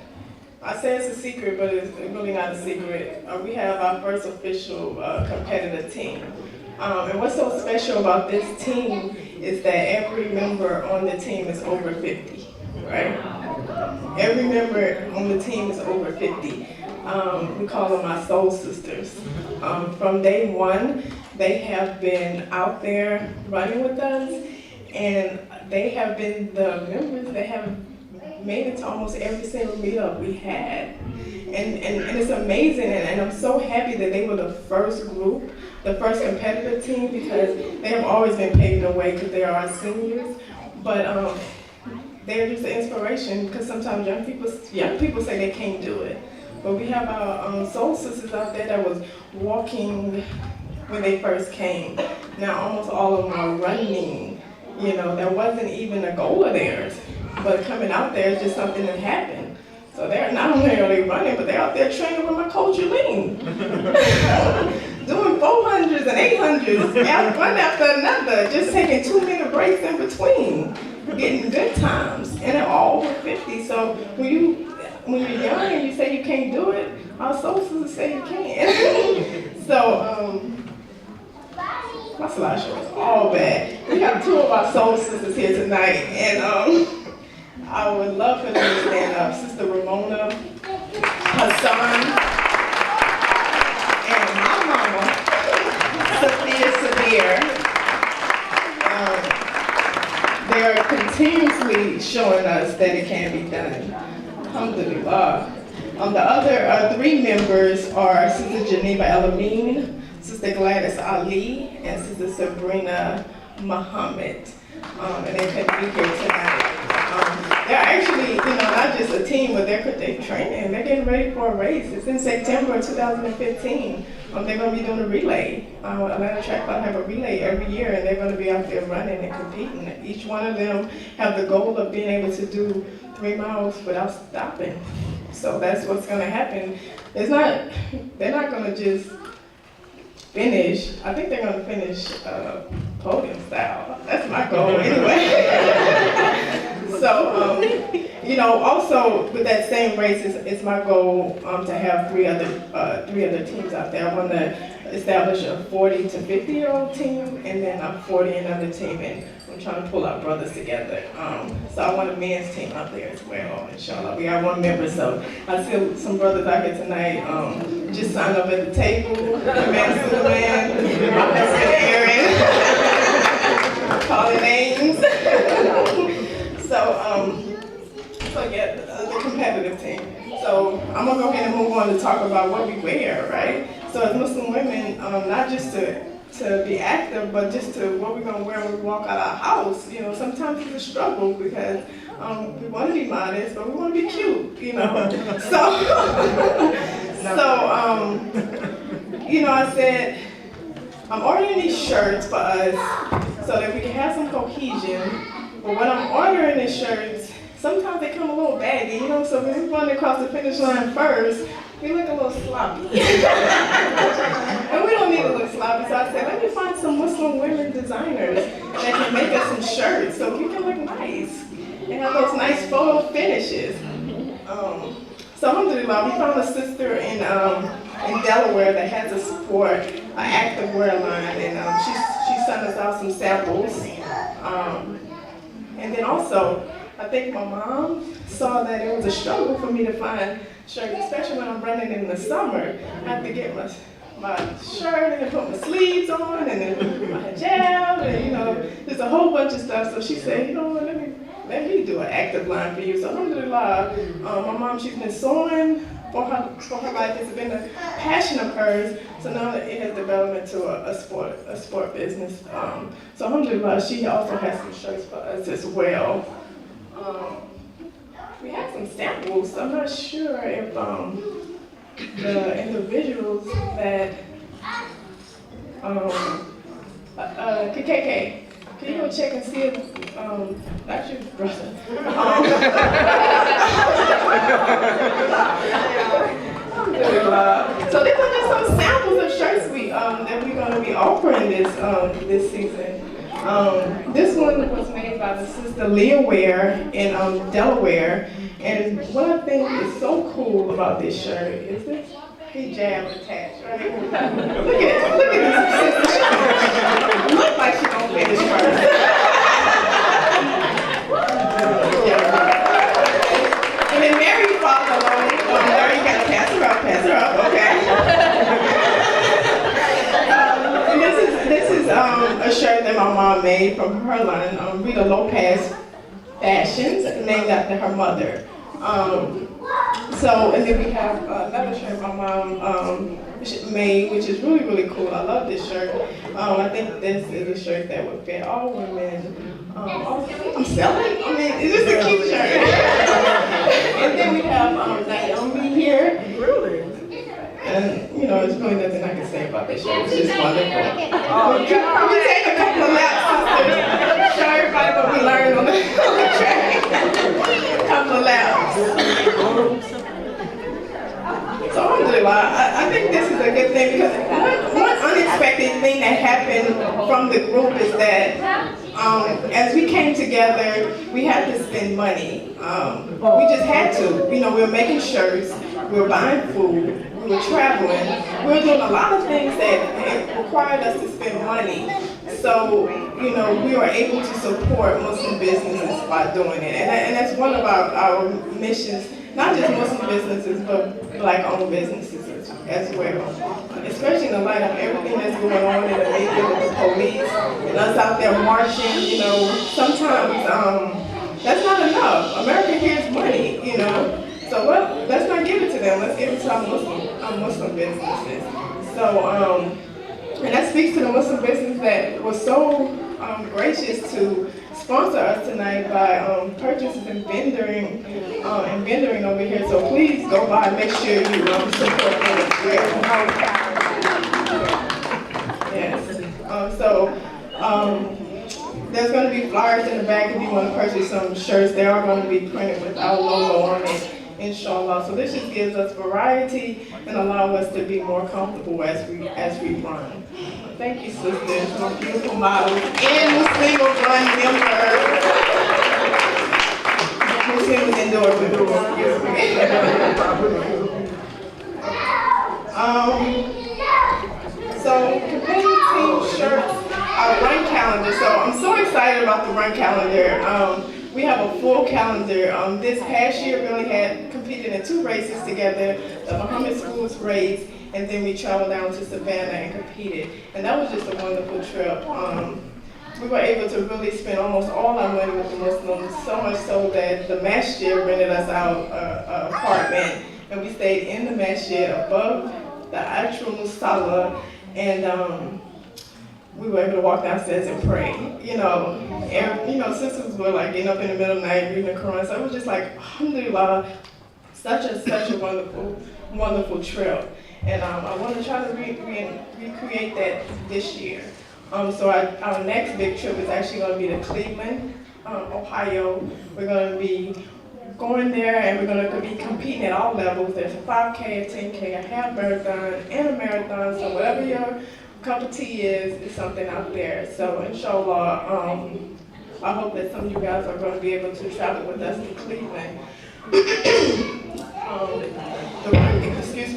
I say it's a secret, but it's really not a secret. We have our first official competitive team. And what's so special about this team is that every member on the team is over 50, right? Every member on the team is over 50. We call them our soul sisters. From day one, they have been out there running with us, and they have been the members that have made it to almost every single meetup we had. And it's amazing, and I'm so happy that they were the first group, the first competitive team, because they have always been paving the way because they are our seniors. But they're just an inspiration, because sometimes young people say they can't do it. But we have our soul sisters out there that was walking when they first came. Now almost all of them are running You know, that wasn't even a goal of theirs. But coming out there is just something that happened. So they're not only are they running, but they're out there training with my coach, Yulene. Doing 400s and 800s, one after another, just taking 2-minute breaks in between, getting good times, and they're all over 50. So when you're young and you say you can't do it, our soul sisters say you can. So, my slideshow is all bad. We have 2 of our soul sisters here tonight, and I would love for them to stand up. Sister Ramona, her son, and my mama, Sophia Severe. They're continuously showing us that it can be done. Alhamdulillah. The other 3 members are Sister Geneva Elamine, Sister Gladys Ali, and Sister Sabrina Muhammad. And they couldn't be here tonight. They're actually, not just a team, but they're training. They're getting ready for a race. It's in September 2015. They're going to be doing a relay. Atlanta Track Club have a relay every year, and they're going to be out there running and competing. Each one of them have the goal of being able to do 3 miles without stopping. So that's what's going to happen. They're not going to just finish. I think they're going to finish podium style. That's my goal anyway. So, also with that same race, it's my goal to have 3 other teams out there. I want to establish a 40 to 50-year-old team, and then a 40 and under team, and I'm trying to pull our brothers together. So I want a men's team out there as well, inshallah. We have 1 member, so I see some brothers out here tonight. Just sign up at the table. Man, Superman, my husband Aaron. Calling names. So yeah, the competitive team. So I'm gonna go ahead and move on to talk about what we wear, right? So as Muslim women, not just to be active, but just to what we're gonna wear when we walk out our house. Sometimes it's a struggle because we want to be modest, but we want to be cute. I said I'm ordering these shirts for us so that we can have some cohesion. But when I'm ordering these shirts, sometimes they come a little baggy, so when we run across the finish line first, we look a little sloppy. And we don't need to look sloppy, so I said, let me find some Muslim women designers that can make us some shirts so we can look nice and have those nice photo finishes. So alhamdulillah, we found a sister in Delaware that has a support, an active wear line, and she sent us out some samples. And then also, I think my mom saw that it was a struggle for me to find shirts, especially when I'm running in the summer. I have to get my shirt and then put my sleeves on and then my hijab and just a whole bunch of stuff. So she said, let me do an active line for you. So alhamdulillah, my mom, she's been sewing for her life. It's been a passion of hers. So now it has developed into a sport business. So alhamdulillah, she also has some shirts for us as well. We have some samples. I'm not sure if the individuals that KK, can you go check and see if not you, brother. So these are just some samples of shirts that we're going to be offering this season. This one was made by the sister Leah Ware in Delaware, and what I think is so cool about this shirt is this hijab attached, right? Look at this sister. Look like she don't finish first. And then Mary followed along. Mary, you gotta pass her up, okay? This is a shirt that my mom made from her line, Rita Lopez Fashions, named after her mother. And then we have another shirt my mom made, which is really, really cool. I love this shirt. I think this is a shirt that would fit all women. I'm selling? I mean, it's just a cute shirt. And then we have Naomi here. Really? And, there's really nothing I can say about this shirt. It's just wonderful. Can we take a couple of laps, sisters? everybody gonna be learning on the track. A couple of laps. So alhamdulillah, I think this is a good thing because one unexpected thing that happened from the group is that as we came together, we had to spend money. We just had to. You know, we were making shirts, we were buying food, we were traveling, we were doing a lot of things that required us to spend money. So, you know, we were able to support Muslim businesses by doing it. And that's one of our missions, not just Muslim businesses, but Black-owned businesses as well. Especially in the light of everything that's going on in the media with the police and us out there marching, you know, sometimes that's not enough. America hears money, you know. So well, let's not give it to them. Let's give it to our Muslim businesses. So and that speaks to the Muslim business that was so gracious to sponsor us tonight by purchases and vendoring over here. So please go by and make sure you support them as well. Yes. There's going to be flyers in the back if you want to purchase some shirts. They are going to be printed with our logo on it, inshallah. So this just gives us variety and allow us to be more comfortable as we run. Thank you, sisters, my beautiful models, and Muslimah run members. Muslimah indoor with So competitive team shirts, our run calendar. So I'm so excited about the run calendar. We have a full calendar. This past year we only had competed in 2 races together, the Muhammad Schools race, and then we traveled down to Savannah and competed. And that was just a wonderful trip. We were able to really spend almost all our money with the Muslims, so much so that the masjid rented us out an apartment, and we stayed in the masjid above the actual musalla, and we were able to walk downstairs and pray. You know, sisters were like getting up in the middle of the night reading the Quran. So it was just like, alhamdulillah, such a wonderful trip. And I want to try to recreate that this year. So our next big trip is actually going to be to Cleveland, Ohio. We're going to be going there and we're going to be competing at all levels. There's a 5K, a 10K, a half marathon, and a marathon. So whatever your cup of tea is something out there. So inshallah, I hope that some of you guys are going to be able to travel with us to Cleveland.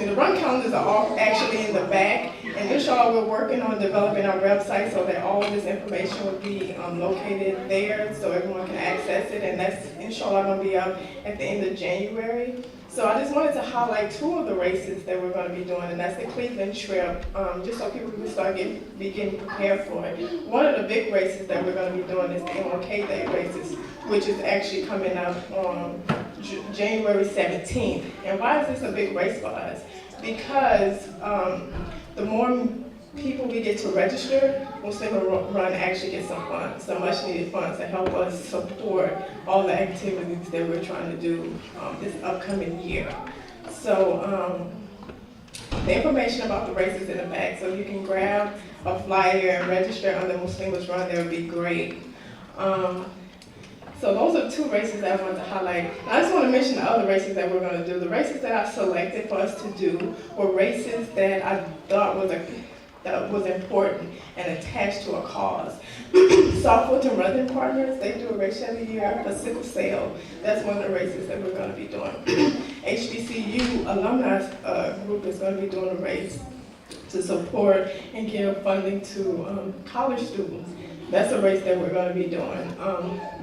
The run calendars are all actually in the back, and inshallah we're working on developing our website so that all of this information will be located there so everyone can access it, and that's inshallah going to be up at the end of January. So I just wanted to highlight 2 of the races that we're going to be doing, and that's the Cleveland trip, just so people can start getting prepared for it. One of the big races that we're going to be doing is the MLK Day races, which is actually coming up on January 17th. And why is this a big race for us? Because the more people we get to register, Muslimah Run actually gets some funds, some much needed funds to help us support all the activities that we're trying to do this upcoming year. So the information about the races in the back, so you can grab a flyer and register under Muslimah's Run, that would be great. So those are 2 races that I wanted to highlight. I just want to mention the other races that we're going to do. The races that I selected for us to do were races that I thought was important and attached to a cause. Southwood and Rutherford Partners, they do a race every year for sickle cell. That's one of the races that we're going to be doing. HBCU alumni group is going to be doing a race to support and give funding to college students. That's a race that we're going to be doing.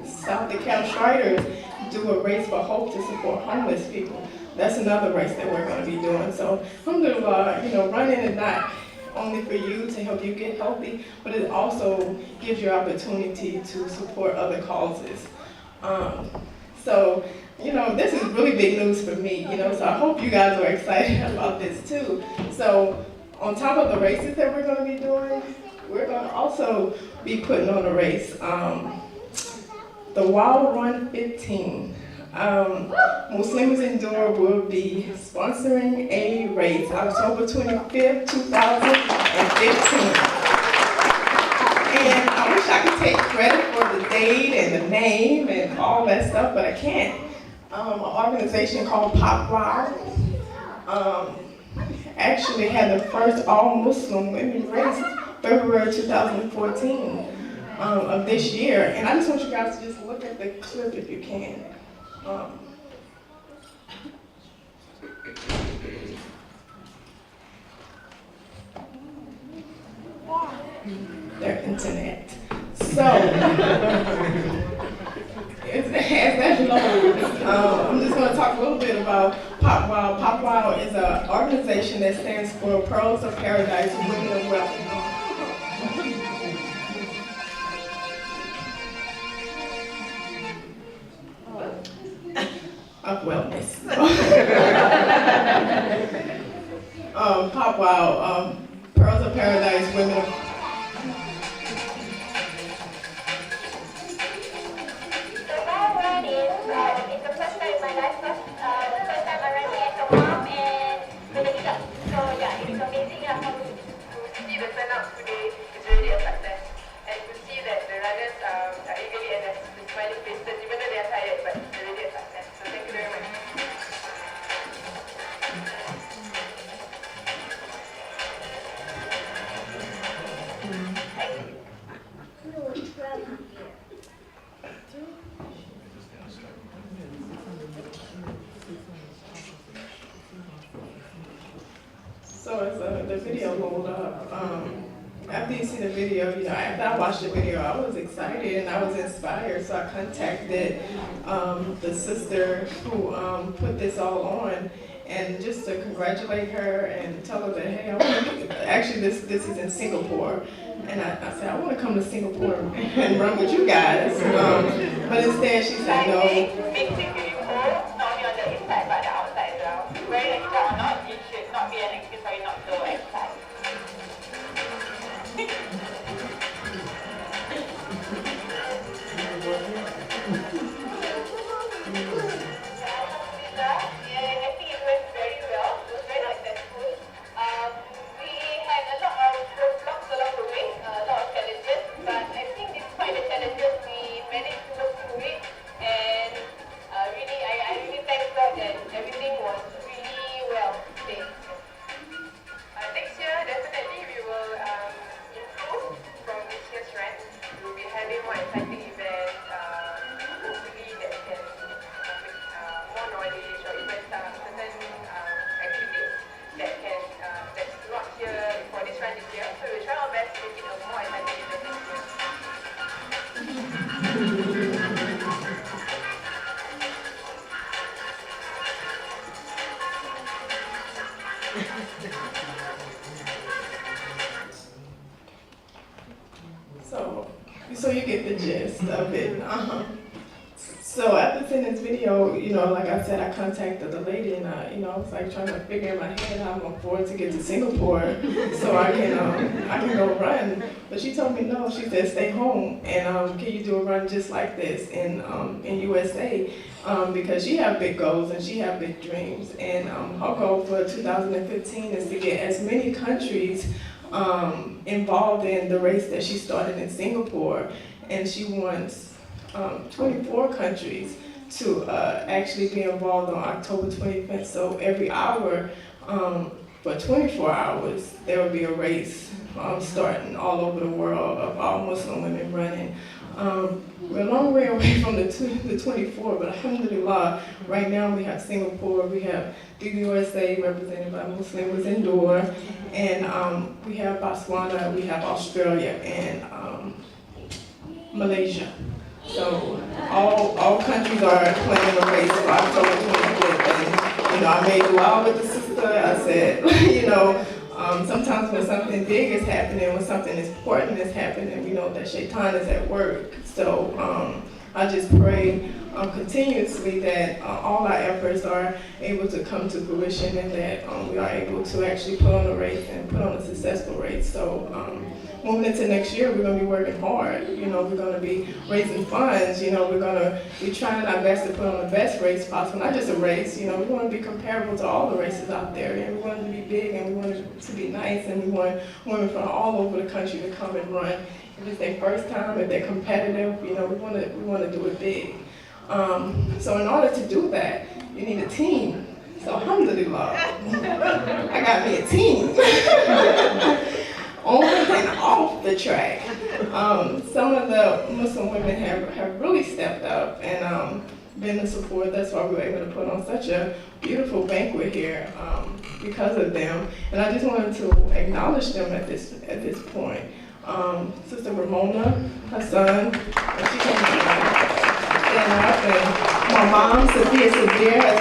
South DeKalb Striders do a race for hope to support homeless people. That's another race that we're going to be doing. So, alhamdulillah, running is not only for you to help you get healthy, but it also gives you opportunity to support other causes. So, this is really big news for me, so I hope you guys are excited about this too. So, on top of the races that we're going to be doing, we're going to also be putting on a race, the Wild Run 15. Muslims Endure will be sponsoring a race October 25th, 2015. And I wish I could take credit for the date. that stuff, but I can't. An organization called Pop Wow actually had the first all-Muslim women race February 2014 of this year. And I just want you guys to just look at the clip if you can. Their internet. So, as that loads, I'm just going to talk a little bit about Pop Wow. Pop Wow is an organization that stands for Pearls of Paradise, Women of Wealth. Of wellness. Pop Wow, Pearls of Paradise, Women of It's the first time in my life, the first time I ran as a mom and with a hijab. So yeah, it's amazing how to see the turnout today is really a success. And to see that the runners are eagerly and the smiling faces, even though they are tired, but it's really a success. So thank you very much. So as the video rolled up, after you see the video, after I watched the video, I was excited and I was inspired. So I contacted the sister who put this all on, and just to congratulate her and tell her that, hey, I want to, actually this is in Singapore. And I said, I want to come to Singapore and run with you guys. But instead she said no. Makes you beautiful, not only on the inside but the outside as well. Wearing extra or not, it should not be an excuse for you not to exercise. I think it went very well. It was very successful. We had a lot of roadblocks along the way, a lot of challenges, but I think despite the challenges, we managed to work through it. And really, I really thank God that everything was really well today. Next year, definitely we will improve from this year's run. We will be having more exciting events, hopefully that can make more knowledge or even certain activities that can that's not here for this run this year. So we'll try our best to make it a more exciting event next year. So you get the gist of it. So after seeing this video, like I said, I contacted the lady and I was like trying to figure in my head how I'm gonna afford to get to Singapore so I can go run. But she told me no. She said stay home and can you do a run just like this in USA? Because she have big goals and she have big dreams. And her goal for 2015 is to get as many countries involved in the race that she started in Singapore, and she wants 24 countries to actually be involved on October 25th. So every hour, for 24 hours, there will be a race starting all over the world of all Muslim women running. We're a long way away from the 24, but alhamdulillah, right now we have Singapore, we have the USA represented by Muslims indoor, and we have Botswana, we have Australia, and Malaysia. So all countries are planning a race for October 25th, and I made dua with the sister. I said, sometimes when something big is happening, when something important is happening, we know that Shaitan is at work. So I just pray continuously that all our efforts are able to come to fruition and that we are able to actually put on a race and put on a successful race. So moving into next year, we're going to be working hard. We're going to be raising funds. We're going to be trying our best to put on the best race possible. Not just a race. We want to be comparable to all the races out there. And we want it to be big, and we want it to be nice, and we want women from all over the country to come and run. If it's their first time, if they're competitive, we want to do it big. So in order to do that, you need a team. So alhamdulillah, I got me a team. On and off the track. Some of the Muslim women have really stepped up and been the support. That's why we were able to put on such a beautiful banquet here because of them. And I just wanted to acknowledge them at this point. Sister Ramona, her son, she came stand up, and my mom, Sophia Severe, has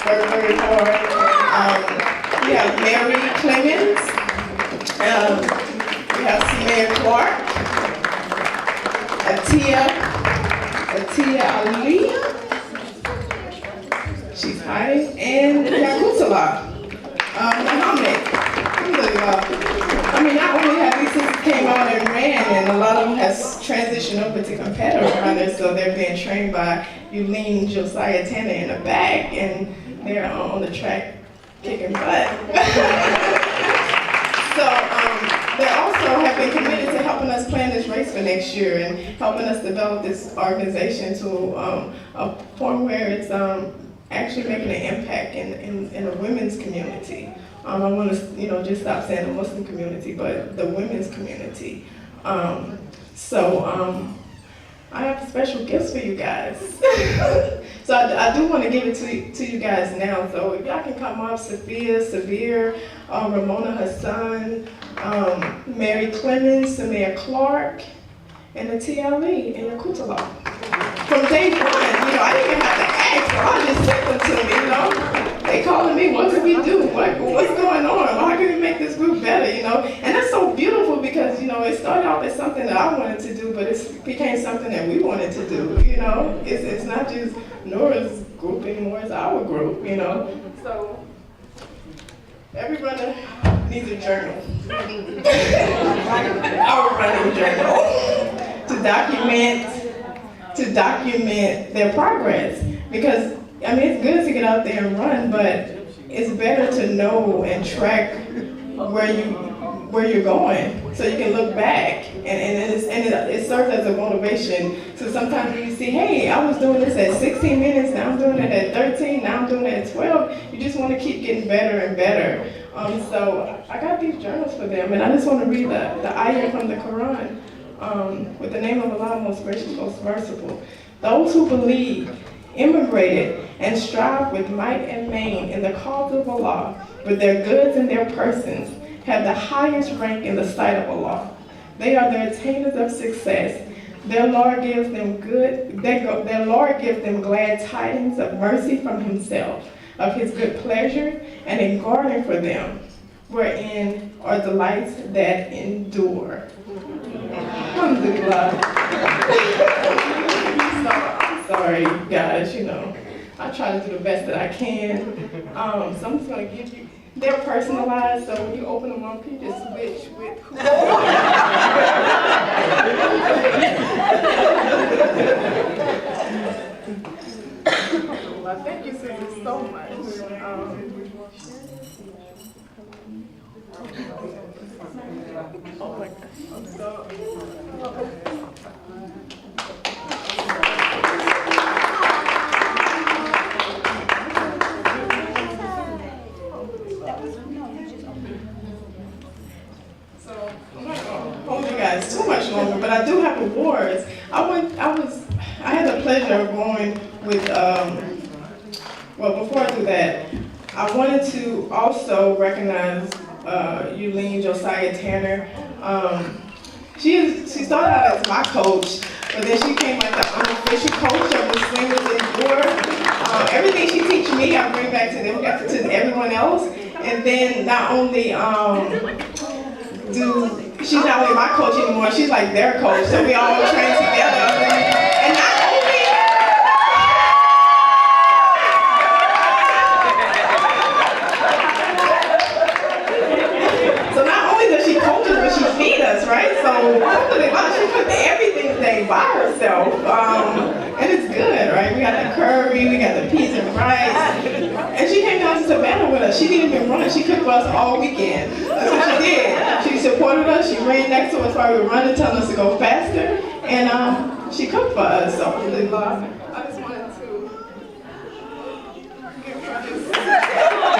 worked very hard. We have Mary Clemens. We have Samaya Clark, Atia Ali, she's hiding, and Yakutala, Muhammad. I mean, not only have these sisters came out and ran, and a lot of them has transitioned over to competitive runners, so they're being trained by Yulene Josiah Tanner in the back, and they're on the track kicking butt. So they also have been committed to helping us plan this race for next year and helping us develop this organization to a point where it's actually making an impact in the women's community. I want to just stop saying the Muslim community, but the women's community. I have special gifts for you guys. So I do want to give it to you guys now. So if y'all can come up, Sophia, Severe, Ramona, her son, Mary Clemens, Samaya Clark, and Atia Ali, and Yakutala. From day one, I didn't even have to ask, so I just sent them to me, They calling me, what can we do? What's going on? How can we make this group better, And that's so beautiful because, it started off as something that I wanted to do, but it became something that we wanted to do, It's not just Nora's group anymore, it's our group, So every runner needs a journal. Our running journal to document their progress. Because, it's good to get out there and run, but it's better to know and track where you're going, so you can look back, and it serves as a motivation. So sometimes when you see, hey, I was doing this at 16 minutes, now I'm doing it at 13, now I'm doing it at 12, you just want to keep getting better and better. So I got these journals for them, and I just want to read the ayah from the Quran. With the name of Allah, most gracious, most merciful. Those who believe, immigrated, and strive with might and main in the cause of Allah, with their goods and their persons, have the highest rank in the sight of Allah. They are the attainers of success. Their Lord gives them glad tidings of mercy from Himself, of His good pleasure, and a garden for them, wherein are delights that endure. Alhamdulillah. Sorry, guys, I try to do the best that I can. So I'm just going to give you, they're personalized, so when you open them up, you just switch with who. Well, thank you, sisters, so much. Oh my gosh, I'm so... Too much longer, but I do have awards. I had the pleasure of going with, before I do that, I wanted to also recognize Yulene Josiah Tanner. She started out as my coach, but then she became like the unofficial coach of Muslimah and Board. Everything she teaches me, I bring back to them, to everyone else. And then not only she's not only my coach anymore, she's like their coach, so we all train together. And not only does she coach us, but she feeds us, right? So she cooks everything today by herself, and it's good, right? We got the curry, we got the peas and rice, and she came down to Savannah with us. She didn't even run, she cooked for us all weekend. That's what she did. She supported us, she ran next to us while we were running, telling us to go faster, and she cooked for us. So I just want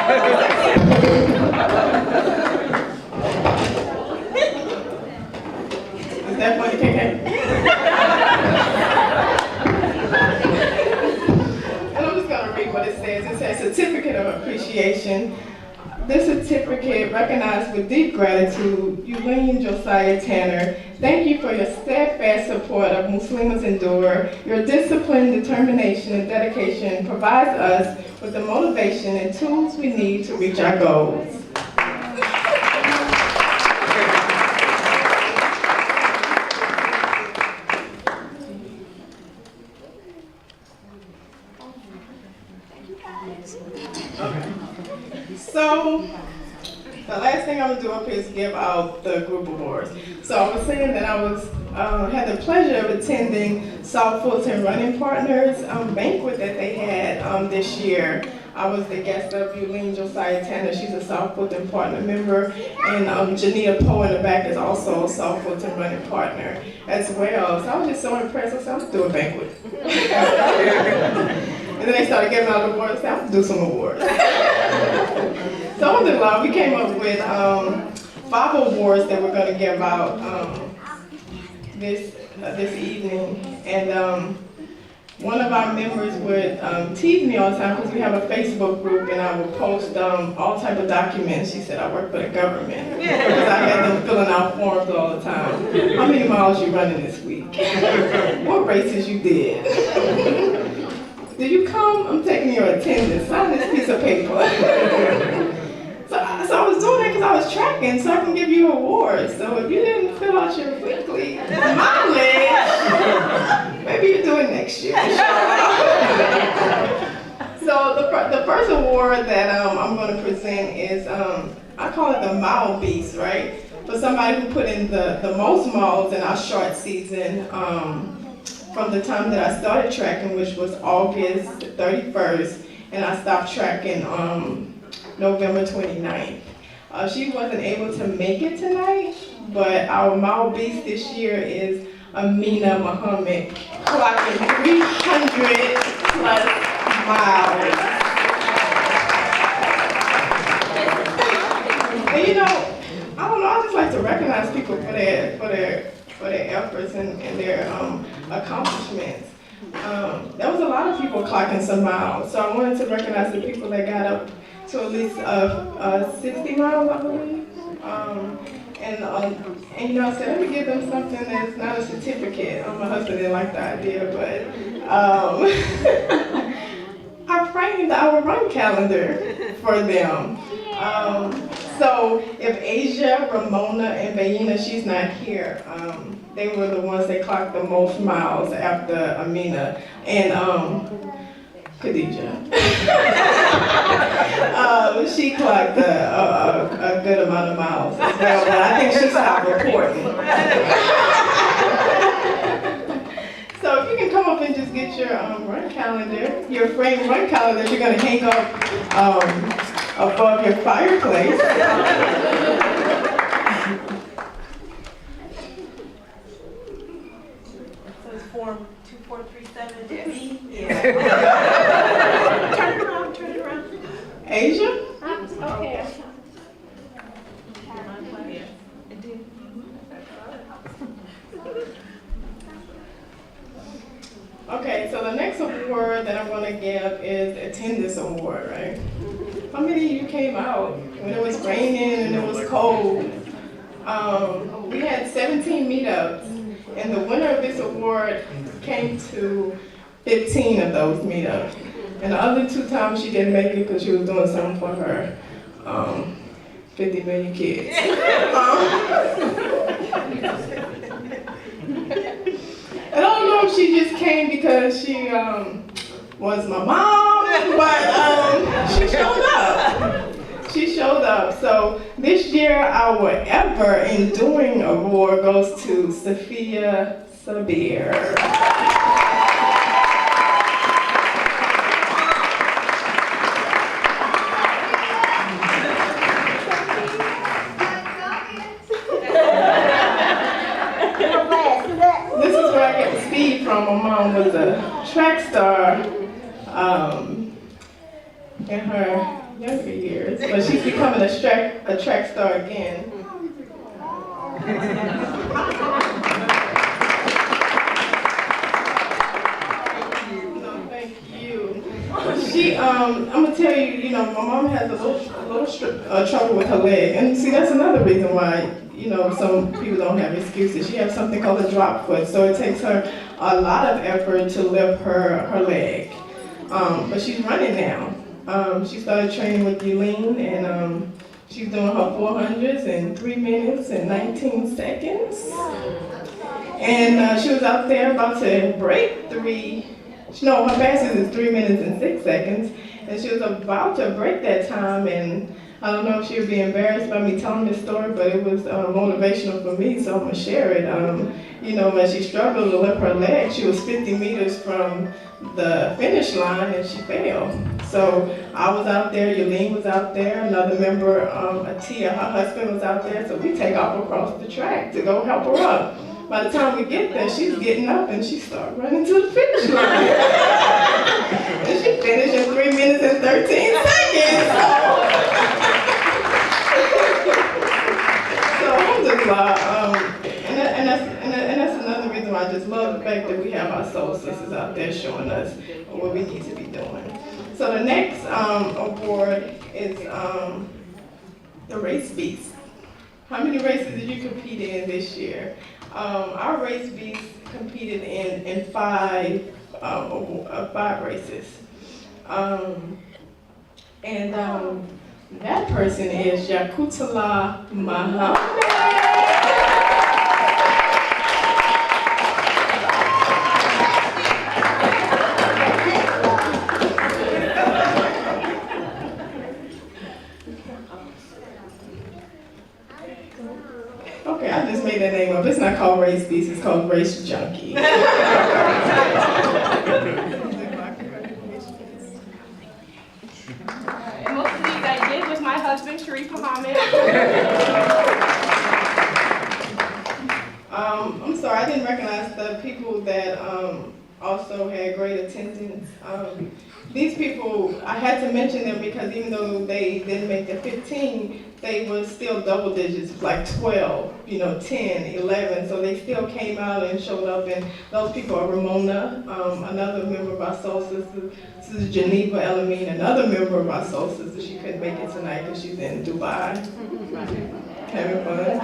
Is that funny, KK? And I'm just gonna read what it says. It says, Certificate of Appreciation. This certificate recognized with deep gratitude, Yulene Josiah Tanner. Thank you for your steadfast support of Muslimah's Endure. Your discipline, determination, and dedication provides us with the motivation and tools we need to reach our goals. So, the last thing I'm gonna do up here is give out the group awards. So I was saying that I was had the pleasure of attending South Fulton Running Partners banquet that they had this year. I was the guest of Yulene Josiah Tanner. She's a South Fulton Partner member, and Janita Poe in the back is also a South Fulton Running Partner as well. So I was just so impressed. I said, I'm gonna do a banquet. And then they started giving out awards. I said, I'm gonna do some awards. So alhamdulillah, we came up with 5 awards that we're going to give out this evening. And one of our members would tease me all the time because we have a Facebook group and I would post all type of documents. She said, I work for the government because I had them filling out forms all the time. How many miles you running this week? What races you did? Did you come? I'm taking your attendance. Sign this piece of paper. So I was doing that because I was tracking so I can give you awards. So if you didn't fill out your weekly mileage, maybe you do it next year. So the first award that I'm going to present is, I call it the Mile Beast, right? For somebody who put in the most miles in our short season from the time that I started tracking, which was August 31st, and I stopped tracking November 29th. She wasn't able to make it tonight, but our Mile Beast this year is Amina Muhammad, clocking 300 plus miles. And you know, I don't know, I just like to recognize people for their efforts and their accomplishments. There was a lot of people clocking some miles, so I wanted to recognize the people that got up to at least 60 miles, I believe. And you know, I said, let me give them something that's not a certificate. My husband didn't like the idea, but I framed our run calendar for them. So if Asia, Ramona, and Bayina, she's not here, they were the ones that clocked the most miles after Amina and Khadija. She clocked a good amount of miles as well, but I think she stopped reporting. So if you can come up and just get your run calendar, your framed run calendar, you're going to hang up above your fireplace. So it's form 2437B? Yeah. Turn it around. Asia? Okay. Okay, so the next award that I'm going to give is the Attendance Award, right? How many of you came out when it was raining and it was cold? We had 17 meetups, and the winner of this award came to 15 of those meetups. And the other 2 times she didn't make it because she was doing something for her 50 million kids. I don't know if she just came because she was my mom, but she showed up. She showed up. So this year, our Ever in Doing award goes to Sophia Sabir. This is where I get the speed from. My mom was a track star in her younger years, but she's becoming a track star again. No, thank you. I'm gonna tell you, my mom has a little trouble with her leg, and see, that's another reason why, some people don't have excuses. She has something called a drop foot, so it takes her a lot of effort to lift her leg. But she's running now. She started training with Yulene, and she's doing her 400s in 3 minutes and 19 seconds. And she was out there about to break her fastest is 3 minutes and 6 seconds. And she was about to break that time, and I don't know if she would be embarrassed by me telling this story, but it was motivational for me, so I'm gonna share it. When she struggled to lift her leg, she was 50 meters from the finish line and she failed. So I was out there, Yulene was out there, another member, Atia, her husband was out there, so we take off across the track to go help her up. By the time we get there, she's getting up and she started running to the finish line. And she finished in 3 minutes and 13 seconds. So alhamdulillah, and that's another reason why I just love the fact that we have our soul sisters out there showing us what we need to be doing. So the next award is the Race Beast. How many races did you compete in this year? Our Race Beast competed in five races. That person is Yakutala Muhammad. Okay, I just made that name up. It's not called Race Beast, it's called Race Junkie. Most of these I did with my husband, Sharif Muhammad. I'm sorry, I didn't recognize the people that also had great attendance. These people, I had to mention them because even though they didn't make the 15, they were still double digits, like 12, 10, 11. So they still came out and showed up. And those people are Ramona, another member of our Soul Sisters. This is Geneva Elamine, another member of our Soul Sisters. She couldn't make it tonight because she's in Dubai. Having fun.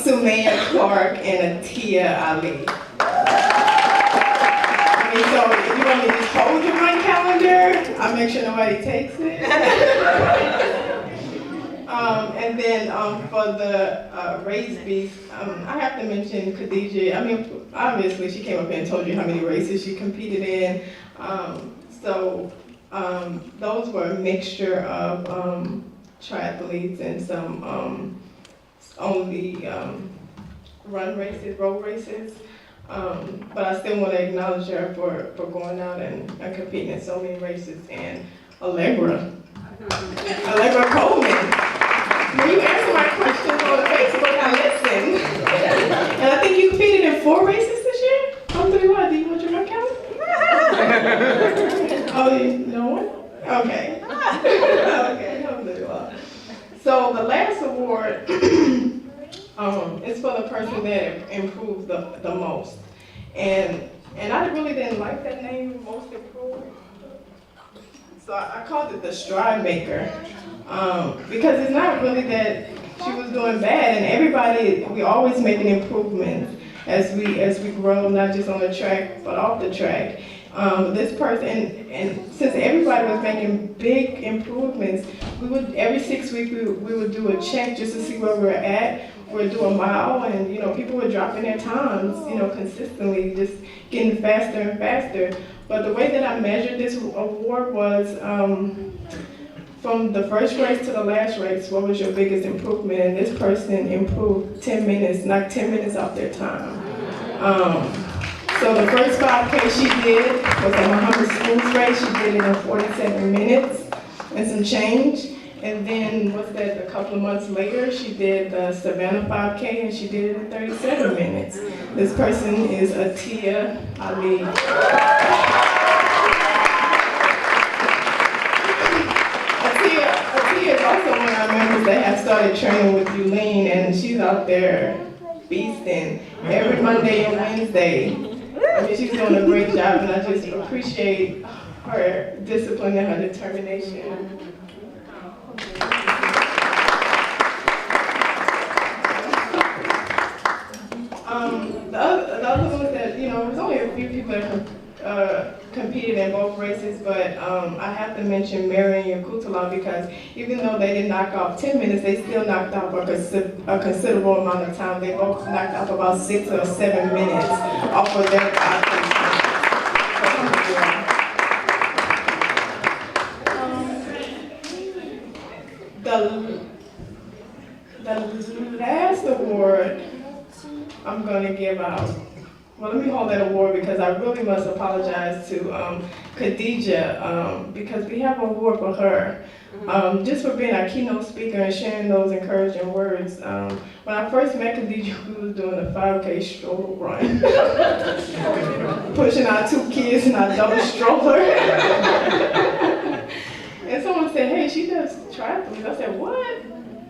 Sumaya Clark and Atia Ali. So if you want me to just hold your my calendar, I'll make sure nobody takes it. And then for the Race Beast, I have to mention Khadija. I mean, obviously she came up and told you how many races she competed in. Those were a mixture of triathletes and some only run races, road races. But I still want to acknowledge her for going out and competing in so many races. And Allegra Coleman. When you answer my questions on Facebook, I listen. And I think you competed in 4 races this year? Alhamdulillah, do you want your calendar? Oh, you know what? Okay. Okay, alhamdulillah. So the last award is for the person that improved the most. And I really didn't like that name, Most Improved. So I called it the Stride Maker. Because it's not really that she was doing bad, and we always making improvements as we grow, not just on the track, but off the track. This person, and since everybody was making big improvements, every 6 weeks we would do a check just to see where we're at. We'd do a mile, and people were dropping their times, consistently, just getting faster and faster. But the way that I measured this award was from the first race to the last race, what was your biggest improvement? And this person improved 10 minutes, knocked 10 minutes off their time. So the first 5K she did was a Muhammad Schools race. She did it in 47 minutes and some change. And then, a couple of months later, she did the Savannah 5K and she did it in 37 minutes. This person is Atia Ali. started training with Yulene, and she's out there feasting every Monday and Wednesday. I mean, she's doing a great job, and I just appreciate her discipline and her determination. The other one was that, there's only a few people that competed in both races, but I have to mention Mary and Yakutala because even though they didn't knock off 10 minutes, they still knocked off a considerable amount of time. They both knocked off about 6 or 7 minutes off of their 5 times. The last award I'm going to give out. Well, let me hold that award because I really must apologize to Khadija because we have an award for her just for being our keynote speaker and sharing those encouraging words. When I first met Khadija, we was doing a 5K stroller run, pushing our 2 kids in our double stroller. And someone said, hey, she does triathletes. I said, what?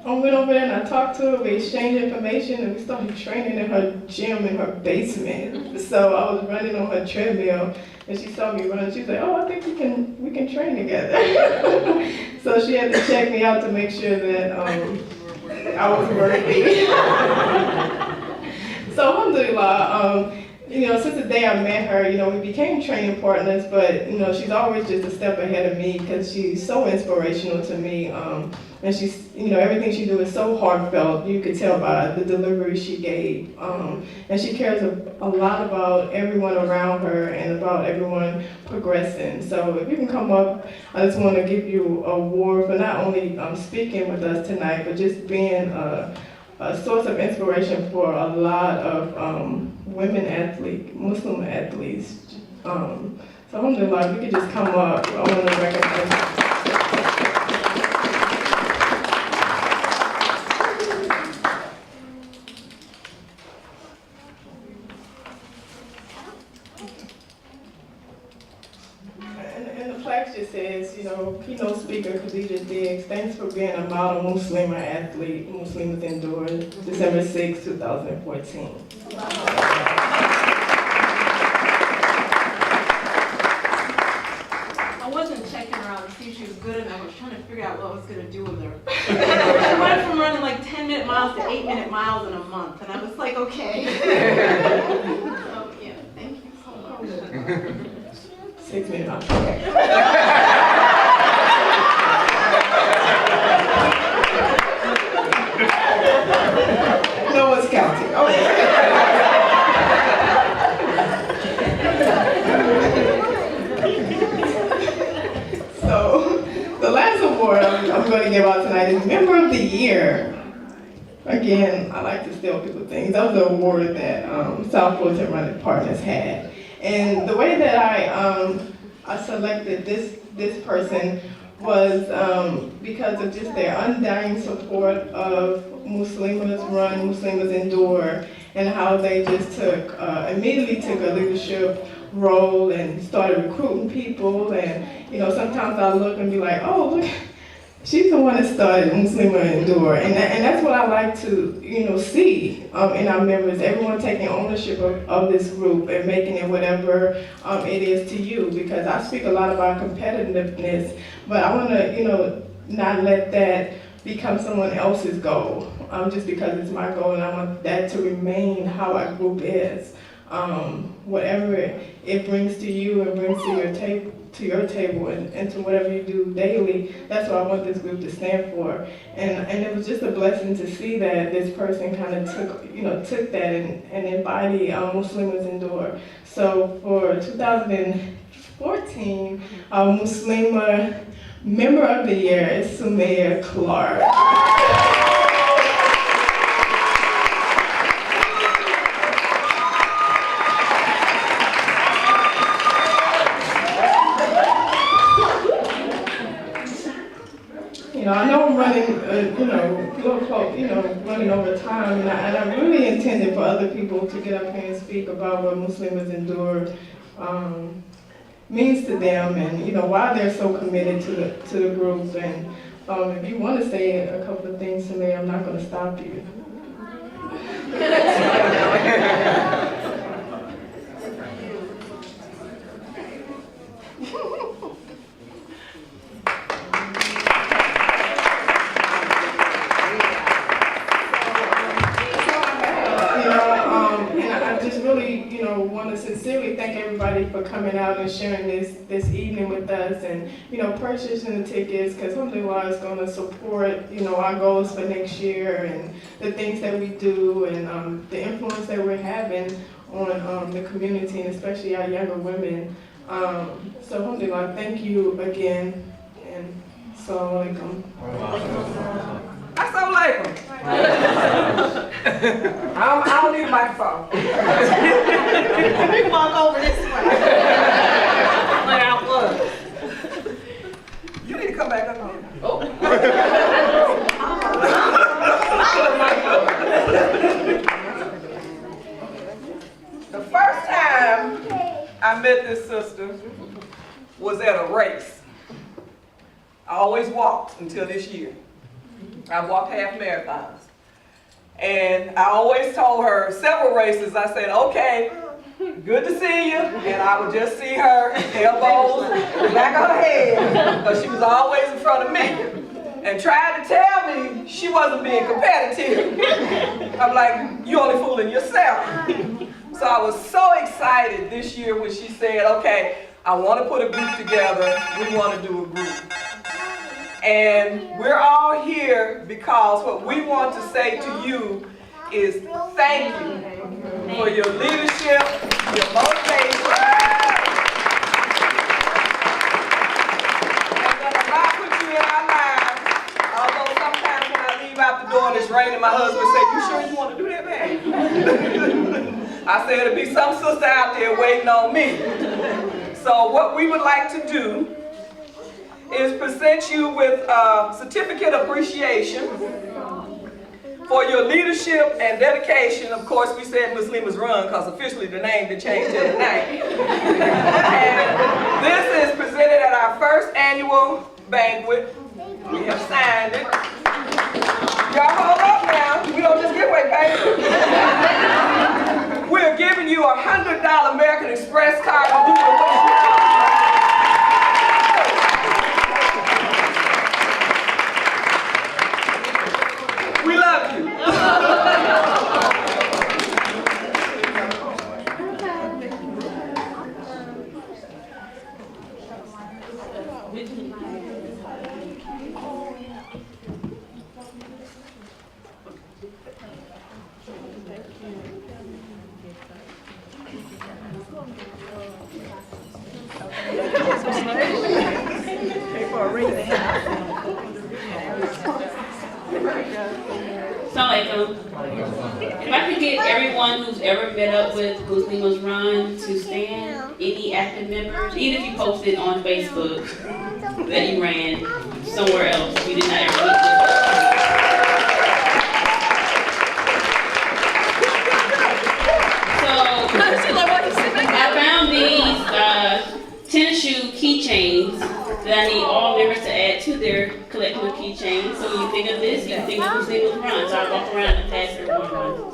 I went over there and I talked to her, we exchanged information, and we started training in her gym in her basement. So I was running on her treadmill, and she saw me run. She said, oh, I think we can train together. So she had to check me out to make sure that I was worthy. So alhamdulillah, since the day I met her, we became training partners, but, she's always just a step ahead of me because she's so inspirational to me. And she's, everything she do is so heartfelt. You could tell by the delivery she gave. And she cares a lot about everyone around her and about everyone progressing. So if you can come up, I just want to give you an award for not only speaking with us tonight, but just being a source of inspiration for a lot of women athletes, Muslim athletes. So alhamdulillah, if you could just come up, I want to recognize you. And the plaque just says, keynote speaker Khadija Diggs, thanks for being a model Muslimah athlete. Muslimas endure, December 6, 2014. I wasn't checking her out to see if she was good enough. I was trying to figure out what I was going to do with her. She went from running like 10-minute miles to 8-minute miles in a month, and I was like, okay. So, yeah, thank you so much. 6 minutes. No one's counting. So, the last award I'm going to give out tonight is Member of the Year. Again, I like to steal people things. That was the award that South Fulton Running Partners had. And the way that I selected this person was because of just their undying support of Muslimas Run, Muslimas Endure, and how they just immediately took a leadership role and started recruiting people. And sometimes I look and be like, oh, look, she's the one that started Muslimah Endure, and that's what I like to see in our members. Everyone taking ownership of this group and making it whatever it is to you. Because I speak a lot about competitiveness, but I want to not let that become someone else's goal. Just because it's my goal, and I want that to remain how our group is. Whatever it brings to you and brings to your table and to whatever you do daily, that's what I want this group to stand for. And it was just a blessing to see that this person kind of took that and embodied Muslimas Endure. So for 2014, Muslimah Member of the Year is Sumaya Clark. I know I'm running, a little close, running over time, and I really intended for other people to get up here and speak about what Muslimas Endure means to them, and why they're so committed to the group, and if you want to say a couple of things to me, I'm not going to stop you. Want to sincerely thank everybody for coming out and sharing this evening with us, and purchasing the tickets, because alhamdulillah is going to support our goals for next year and the things that we do, and the influence that we're having on the community, and especially our younger women. So alhamdulillah, thank you again, and assalamu alaikum. Assalamu alaikum. I don't need a microphone. We walk over this way. Where I was. You need to come back up here. Oh. The first time I met this sister was at a race. I always walked until this year. I walked half marathons. And I always told her several races, I said, okay, good to see you. And I would just see her elbows, the back of her head, because she was always in front of me. And tried to tell me she wasn't being competitive. I'm like, you only fooling yourself. So I was so excited this year when she said, okay, I want to put a group together. We want to do a group. And we're all here because what we want to say to you is thank you for your leadership, your motivation. And that Allah put you in our lives. Although sometimes when I leave out the door and it's raining, my husband say, you sure you want to do that, babe? I said, there'll be some sister out there waiting on me. So what we would like to do is present you with a certificate of appreciation for your leadership and dedication. Of course, we said Muslimah's Run because officially the name did change till tonight. And this is presented at our first annual banquet. We have signed it. Y'all hold up now. We don't just give away papers. We're giving you a $100 American Express card to do the We love you. If I could get everyone who's ever met up with Muslimah's Run to stand, any active members, even if you posted on Facebook that you ran somewhere else, you did not ever meet So I found these tennis shoe keychains that I need all members to add to their collection of keychains. So when you think of this, you can think of Muslimah's Run. So I walk around and pass everyone one.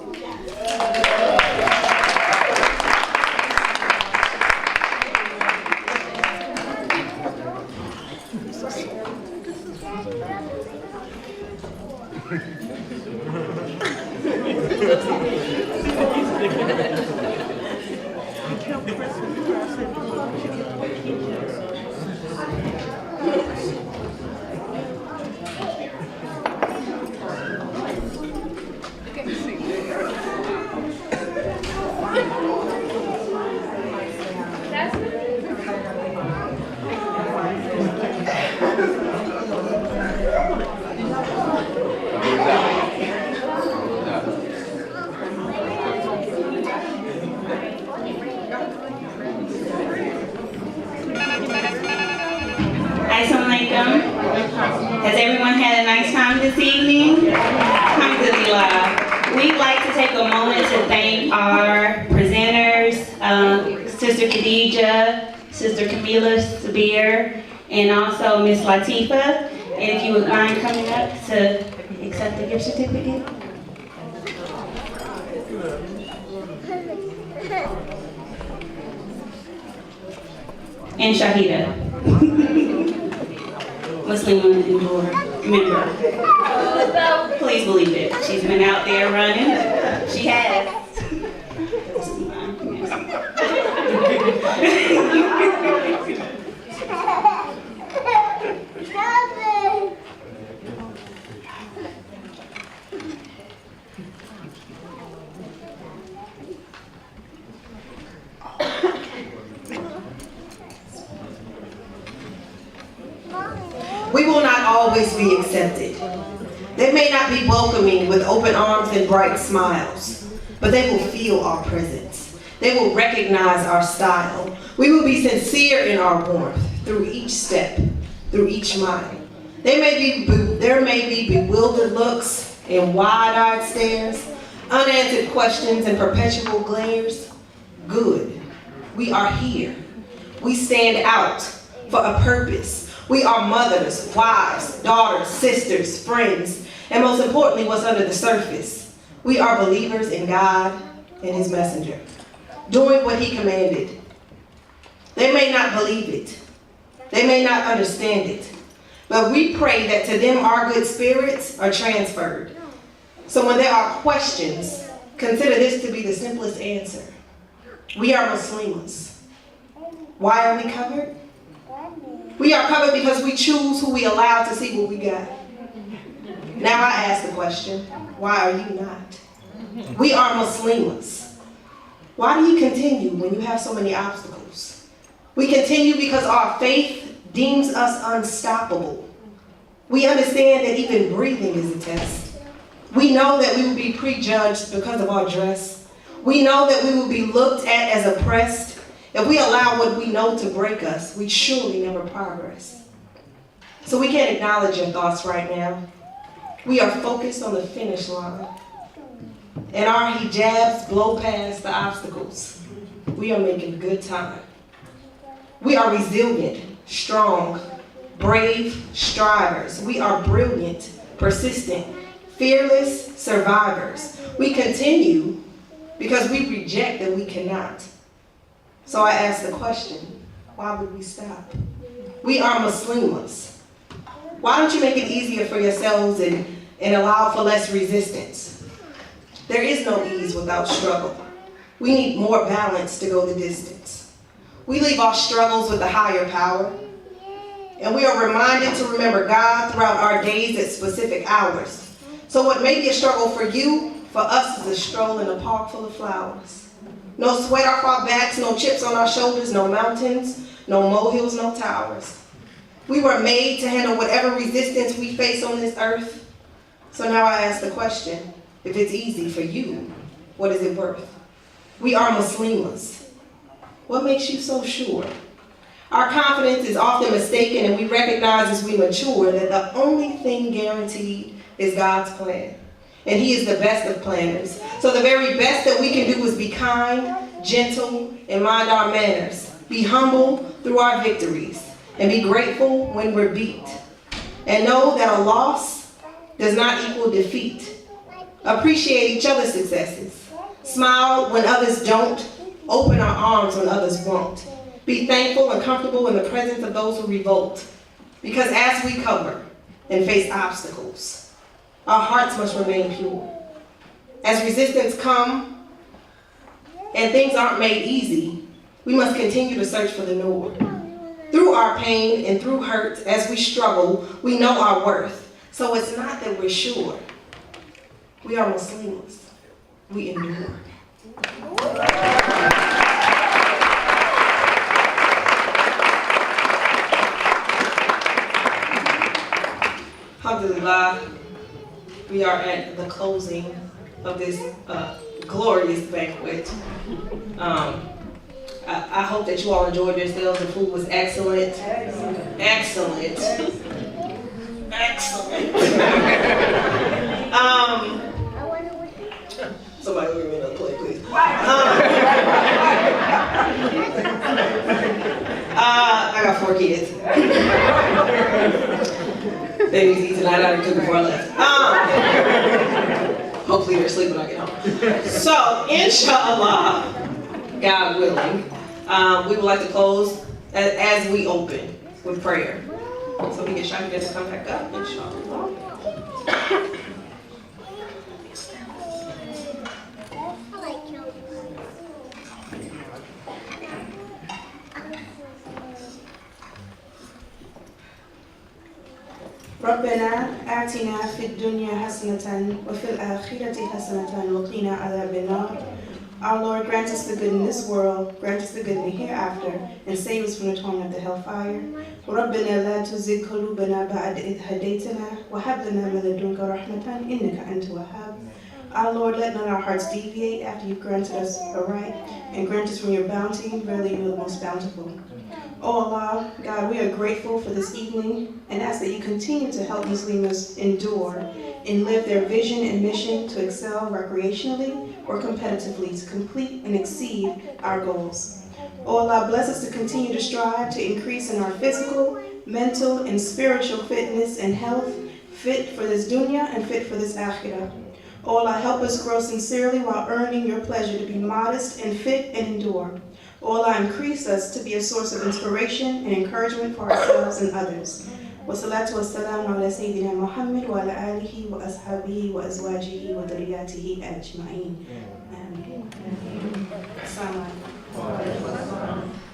Has everyone had a nice time this evening? Alhamdulillah. We'd like to take a moment to thank our presenters, Sister Khadija, Sister Camila Sabir, and also Miss Latifa. And if you would mind coming up to accept the gift certificate. And Shahida, Muslimah member. Please believe it. She's been out there running. She has. We will not always be accepted. They may not be welcoming with open arms and bright smiles, but they will feel our presence. They will recognize our style. We will be sincere in our warmth through each step, through each mile. There may be bewildered looks and wide-eyed stares, unanswered questions and perpetual glares. Good. We are here. We stand out for a purpose. We are mothers, wives, daughters, sisters, friends, and most importantly, what's under the surface. We are believers in God and His messenger, doing what He commanded. They may not believe it. They may not understand it. But we pray that to them our good spirits are transferred. So when there are questions, consider this to be the simplest answer. We are Muslims. Why are we covered? We are covered because we choose who we allow to see what we got. Now I ask the question, why are you not? We are Muslims. Why do you continue when you have so many obstacles? We continue because our faith deems us unstoppable. We understand that even breathing is a test. We know that we will be prejudged because of our dress. We know that we will be looked at as oppressed. If we allow what we know to break us, we surely never progress. So we can't acknowledge your thoughts right now. We are focused on the finish line. And our hijabs blow past the obstacles. We are making good time. We are resilient, strong, brave strivers. We are brilliant, persistent, fearless survivors. We continue because we reject that we cannot. So I ask the question, why would we stop? We are Muslimas. Why don't you make it easier for yourselves and allow for less resistance? There is no ease without struggle. We need more balance to go the distance. We leave our struggles with a higher power. And we are reminded to remember God throughout our days at specific hours. So what may be a struggle for you, for us is a stroll in a park full of flowers. No sweat off our backs, no chips on our shoulders, no mountains, no molehills, no towers. We were made to handle whatever resistance we face on this earth. So now I ask the question, if it's easy for you, what is it worth? We are Muslimas. What makes you so sure? Our confidence is often mistaken, and we recognize as we mature that the only thing guaranteed is God's plan. And He is the best of planners. So the very best that we can do is be kind, gentle, and mind our manners. Be humble through our victories, and be grateful when we're beat. And know that a loss does not equal defeat. Appreciate each other's successes. Smile when others don't. Open our arms when others won't. Be thankful and comfortable in the presence of those who revolt. Because as we cover and face obstacles, our hearts must remain pure. As resistance comes and things aren't made easy, we must continue to search for the Nur. Through our pain and through hurt, as we struggle, we know our worth. So it's not that we're sure. We are Muslims. We endure. Alhamdulillah, we are at the closing of this glorious banquet. I hope that you all enjoyed yourselves. The food was excellent. Excellent. Excellent. Somebody give me another plate, please. I got 4 kids. Baby's eating. I gotta cook before I left. Hopefully they're asleep when I get home. So, inshallah, God willing, we would like to close as we open with prayer. So we get Shaka to come back up, inshallah. ربنا آتنا في الدنيا حسنة وفي الآخرة حسنة وقنا عذاب النار. Our Lord, grant us the good in this world, grant us the good in the hereafter, and save us from the torment of the hellfire. ربنا لا تزغ قلوبنا بعد إذ هديتنا وهب لنا من لدنك رحمة إنك أنت الوهاب. Our Lord, let not our hearts deviate after you've granted us aright, and grant us from your bounty. Verily, you are the most bountiful. Oh Allah, God, we are grateful for this evening and ask that you continue to help Muslims endure and live their vision and mission to excel recreationally or competitively to complete and exceed our goals. Oh Allah, bless us to continue to strive to increase in our physical, mental, and spiritual fitness and health, fit for this dunya and fit for this akhirah. Oh Allah, help us grow sincerely while earning your pleasure to be modest and fit and endure. Oh Allah, increase us to be a source of inspiration and encouragement for ourselves and others. والصلاة والسلام على سيدنا محمد وعلى آله وأصحابه وأزواجه وذرياته أجمعين. آمين. السلام عليكم.